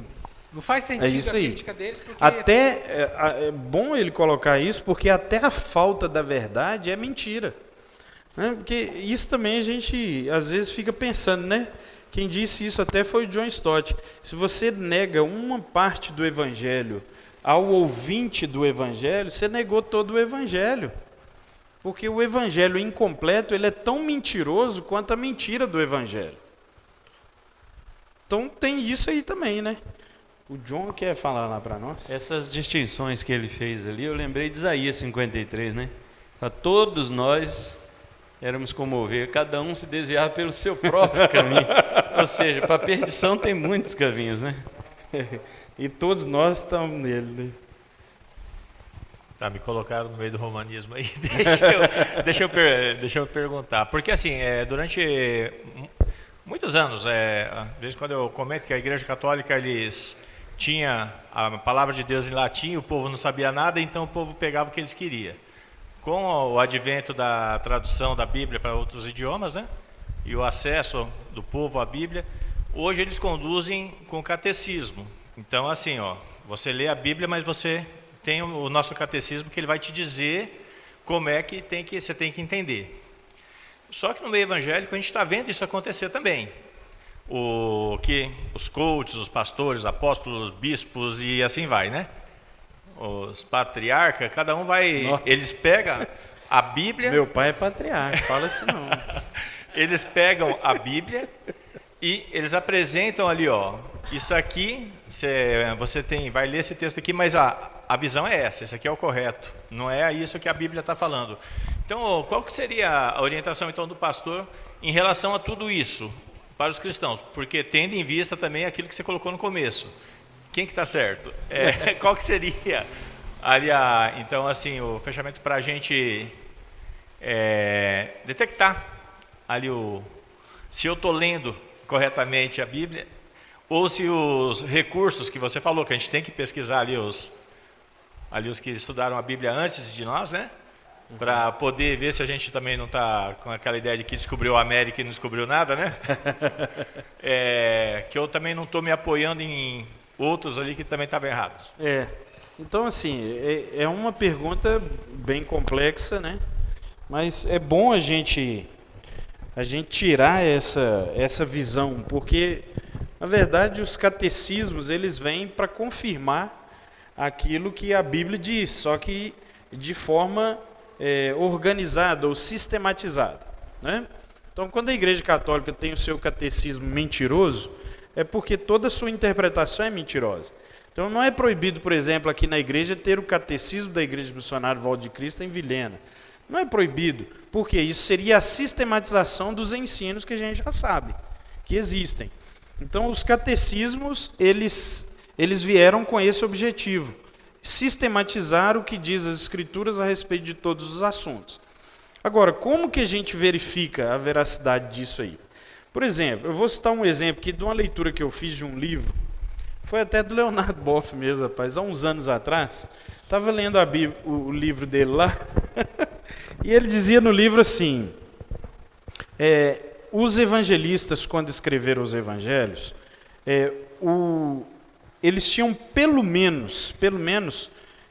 não faz sentido a crítica deles. Porque até é bom ele colocar isso, porque até a falta da verdade é mentira. Né? Porque isso também a gente, às vezes, fica pensando, né? Quem disse isso até foi o John Stott. Se você nega uma parte do Evangelho ao ouvinte do Evangelho, você negou todo o Evangelho. Porque o Evangelho incompleto, ele é tão mentiroso quanto a mentira do Evangelho. Então tem isso aí também, né? O John quer falar lá para nós? Essas distinções que ele fez ali, eu lembrei de Isaías 53, né? Para todos nós éramos como ovelha, cada um se desviava pelo seu próprio caminho. Ou seja, para a perdição tem muitos caminhos, né? E todos nós estamos nele, né? Tá, me colocaram no meio do romanismo aí. Deixa eu perguntar. Porque assim, durante muitos anos, desde quando eu comento que a Igreja Católica, eles tinha a palavra de Deus em latim, o povo não sabia nada, então o povo pegava o que eles queriam. Com o advento da tradução da Bíblia para outros idiomas, né? E o acesso do povo à Bíblia. Hoje eles conduzem com o catecismo. Então, assim, você lê a Bíblia, mas você tem o nosso catecismo que ele vai te dizer como é que você tem que entender. Só que no meio evangélico a gente está vendo isso acontecer também. Os coaches, os pastores, apóstolos, bispos e assim vai, né? Os patriarcas, cada um vai... Nossa. Eles pegam a Bíblia... Meu pai é patriarca, fala isso não. Eles pegam a Bíblia e eles apresentam ali, isso aqui, você vai ler esse texto aqui, mas a visão é essa, esse aqui é o correto, não é isso que a Bíblia está falando. Então, qual que seria a orientação então do pastor em relação a tudo isso para os cristãos? Porque tendo em vista também aquilo que você colocou no começo. Quem que está certo? Qual que seria ali então assim, o fechamento para a gente detectar ali se eu estou lendo corretamente a Bíblia, ou se os recursos que você falou, que a gente tem que pesquisar ali os que estudaram a Bíblia antes de nós, né? Para poder ver se a gente também não está com aquela ideia de que descobriu a América e não descobriu nada, né? Que eu também não estou me apoiando em outros ali que também estavam errados. Então, assim, é uma pergunta bem complexa, né? Mas é bom a gente tirar essa visão, porque, na verdade, os catecismos, eles vêm para confirmar aquilo que a Bíblia diz, só que de forma organizada ou sistematizada, né? Então, quando a Igreja Católica tem o seu catecismo mentiroso, é porque toda a sua interpretação é mentirosa. Então, não é proibido, por exemplo, aqui na igreja, ter o catecismo da Igreja Missionária Volta de Cristo em Vilhena. Não é proibido, porque isso seria a sistematização dos ensinos que a gente já sabe, que existem. Então, os catecismos, eles vieram com esse objetivo, sistematizar o que diz as Escrituras a respeito de todos os assuntos. Agora, como que a gente verifica a veracidade disso aí? Por exemplo, eu vou citar um exemplo aqui de uma leitura que eu fiz de um livro, foi até do Leonardo Boff mesmo, rapaz, há uns anos atrás, estava lendo o livro dele lá, e ele dizia no livro assim, os evangelistas, quando escreveram os evangelhos, eles tinham pelo menos,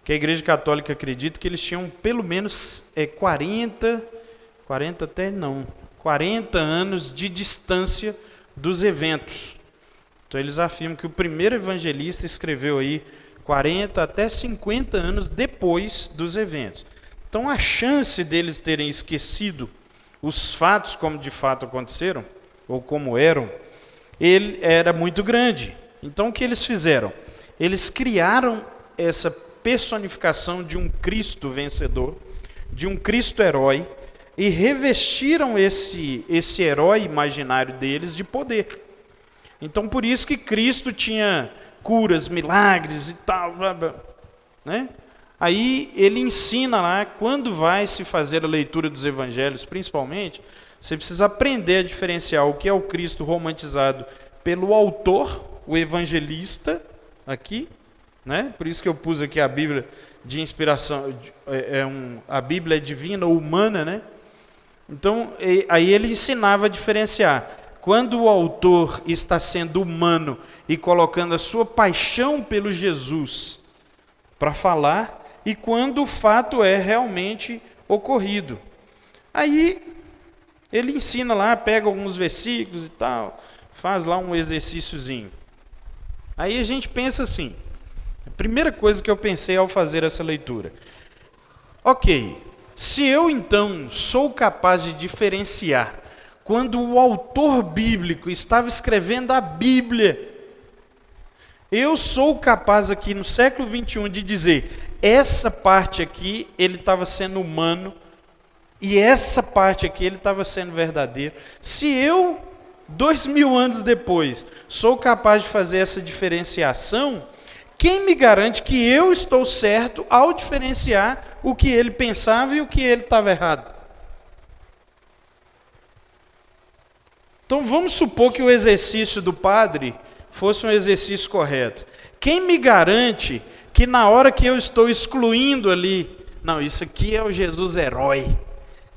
que a Igreja Católica acredita que eles tinham pelo menos 40 anos de distância dos eventos. Então eles afirmam que o primeiro evangelista escreveu aí 40 até 50 anos depois dos eventos. Então a chance deles terem esquecido os fatos como de fato aconteceram, ou como eram, ele era muito grande. Então o que eles fizeram? Eles criaram essa personificação de um Cristo vencedor, de um Cristo herói, e revestiram esse herói imaginário deles de poder. Então por isso que Cristo tinha curas, milagres e tal, né? Aí ele ensina lá, quando vai se fazer a leitura dos evangelhos, principalmente, você precisa aprender a diferenciar o que é o Cristo romantizado pelo autor, o evangelista, aqui, né? Por isso que eu pus aqui a Bíblia de inspiração, a Bíblia é divina ou humana, né? Então, aí ele ensinava a diferenciar. Quando o autor está sendo humano e colocando a sua paixão pelo Jesus para falar, e quando o fato é realmente ocorrido. Aí ele ensina lá, pega alguns versículos e tal, faz lá um exercíciozinho. Aí a gente pensa assim, a primeira coisa que eu pensei ao fazer essa leitura, ok, se eu então sou capaz de diferenciar quando o autor bíblico estava escrevendo a Bíblia, eu sou capaz aqui no século 21 de dizer, essa parte aqui ele estava sendo humano e essa parte aqui ele estava sendo verdadeiro. Se eu, 2000 anos depois, sou capaz de fazer essa diferenciação, quem me garante que eu estou certo ao diferenciar o que ele pensava e o que ele estava errado? Então vamos supor que o exercício do padre fosse um exercício correto. Quem me garante que na hora que eu estou excluindo ali, não, isso aqui é o Jesus herói,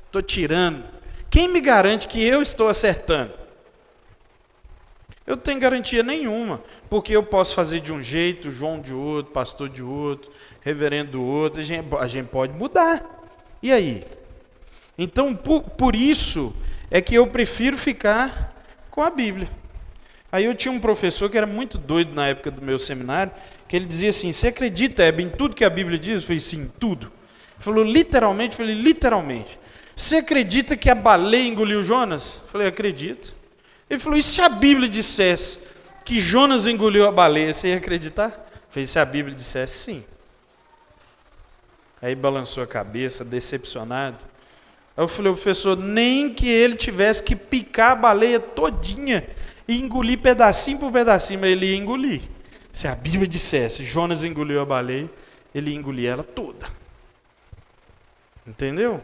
estou tirando. Quem me garante que eu estou acertando? Eu não tenho garantia nenhuma, porque eu posso fazer de um jeito, João de outro, pastor de outro, reverendo do outro, a gente pode mudar. E aí? Então, por isso é que eu prefiro ficar com a Bíblia. Aí eu tinha um professor que era muito doido na época do meu seminário, que ele dizia assim: você acredita, Hebe, em tudo que a Bíblia diz? Eu falei, sim, tudo. Ele falou, literalmente? Eu falei, literalmente. Você acredita que a baleia engoliu Jonas? Eu falei, acredito. Ele falou, e se a Bíblia dissesse que Jonas engoliu a baleia, você ia acreditar? Eu falei, se a Bíblia dissesse, sim. Aí balançou a cabeça, decepcionado. Aí eu falei, professor, nem que ele tivesse que picar a baleia todinha e engolir pedacinho por pedacinho, mas ele ia engolir. Se a Bíblia dissesse, Jonas engoliu a baleia, ele ia engolir ela toda. Entendeu?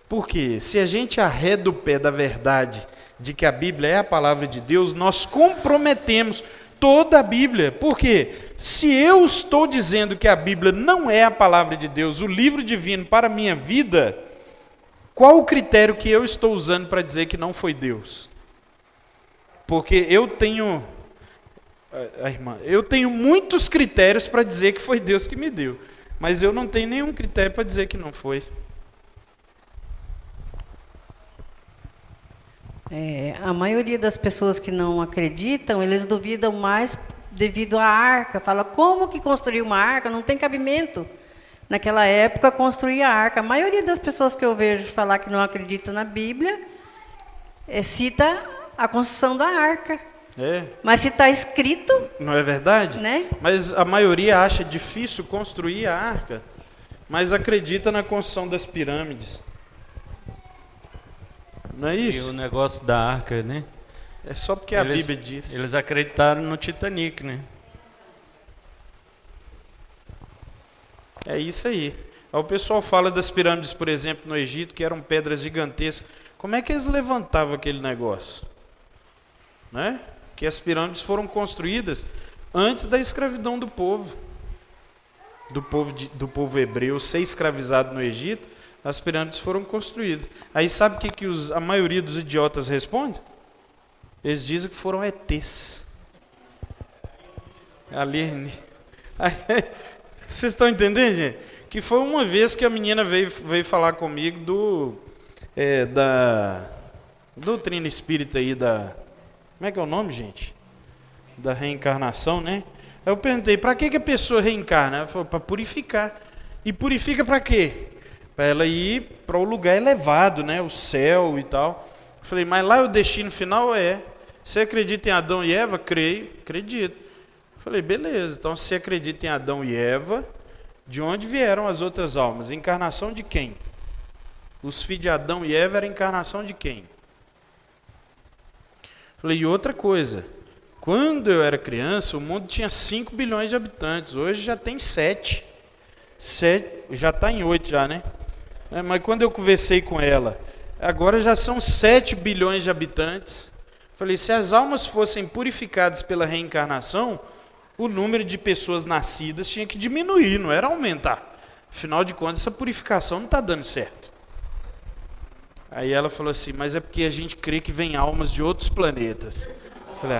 Porque se a gente arreda o pé da verdade de que a Bíblia é a palavra de Deus, nós comprometemos toda a Bíblia. Por quê? Se eu estou dizendo que a Bíblia não é a palavra de Deus, o livro divino para a minha vida, qual o critério que eu estou usando para dizer que não foi Deus? Porque eu tenho muitos critérios para dizer que foi Deus que me deu, mas eu não tenho nenhum critério para dizer que não foi. A maioria das pessoas que não acreditam, eles duvidam mais devido à arca. Fala, como que construir uma arca? Não tem cabimento. Naquela época, construir a arca. A maioria das pessoas que eu vejo falar que não acreditam na Bíblia, cita a construção da arca. Mas se está escrito... Não é verdade? Né? Mas a maioria acha difícil construir a arca, mas acredita na construção das pirâmides. Não é isso? E o negócio da arca, né? É só porque a Bíblia diz. Eles acreditaram no Titanic, né? É isso aí. O pessoal fala das pirâmides, por exemplo, no Egito, que eram pedras gigantescas. Como é que eles levantavam aquele negócio? Né? Que as pirâmides foram construídas antes da escravidão do povo. Do povo hebreu ser escravizado no Egito, as pirâmides foram construídas. Aí sabe o que a maioria dos idiotas responde? Eles dizem que foram ETs. Vocês estão entendendo, gente? Que foi uma vez que a menina veio falar comigo da doutrina espírita aí como é que é o nome, gente? Da reencarnação, né? Aí eu perguntei, para que a pessoa reencarna? Ela falou, para purificar. E purifica para quê? Para ela ir para o lugar elevado, né? O céu e tal. Eu falei, mas lá o destino final é. Você acredita em Adão e Eva? Creio, acredito. Eu falei, beleza, então se você acredita em Adão e Eva, de onde vieram as outras almas? Encarnação de quem? Os filhos de Adão e Eva eram encarnação de quem? Eu falei, e outra coisa, quando eu era criança, o mundo tinha 5 bilhões de habitantes, hoje já tem 7. Já está em 8 já, né? Mas quando eu conversei com ela, agora já são 7 bilhões de habitantes. Falei, se as almas fossem purificadas pela reencarnação, o número de pessoas nascidas tinha que diminuir, não era aumentar. Afinal de contas, essa purificação não está dando certo. Aí ela falou assim, mas é porque a gente crê que vem almas de outros planetas. Eu falei,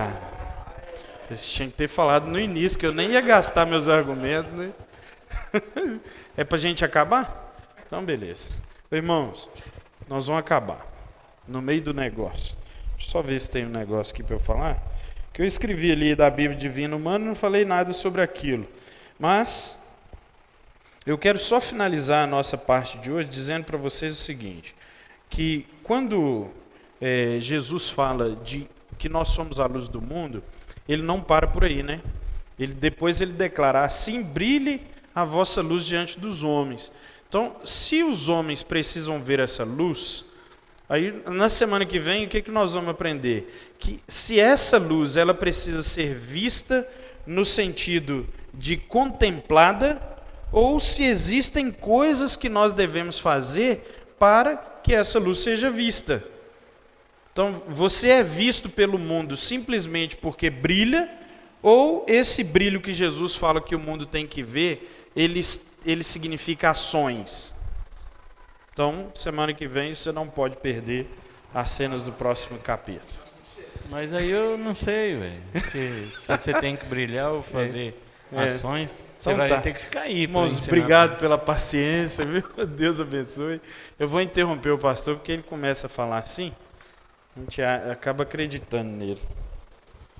você tinha que ter falado no início, que eu nem ia gastar meus argumentos, né? É para a gente acabar? Então, beleza. Irmãos, nós vamos acabar no meio do negócio. Deixa eu só ver se tem um negócio aqui para eu falar. Que eu escrevi ali da Bíblia Divina Humana, não falei nada sobre aquilo. Mas eu quero só finalizar a nossa parte de hoje dizendo para vocês o seguinte, que quando Jesus fala de que nós somos a luz do mundo, ele não para por aí, né? Depois ele declara, assim brilhe a vossa luz diante dos homens. Então, se os homens precisam ver essa luz, aí na semana que vem, o que nós vamos aprender? Que se essa luz ela precisa ser vista no sentido de contemplada, ou se existem coisas que nós devemos fazer para que essa luz seja vista. Então, você é visto pelo mundo simplesmente porque brilha, ou esse brilho que Jesus fala que o mundo tem que ver, ele significa ações. Então, semana que vem você não pode perder as cenas do próximo capítulo. Mas aí eu não sei, velho. Se você tem que brilhar ou fazer ações, você Então vai tá. ter que ficar aí. pra Irmãos, ensinar obrigado pela paciência, viu? Deus abençoe. Eu vou interromper o pastor porque ele começa a falar assim, a gente acaba acreditando nele.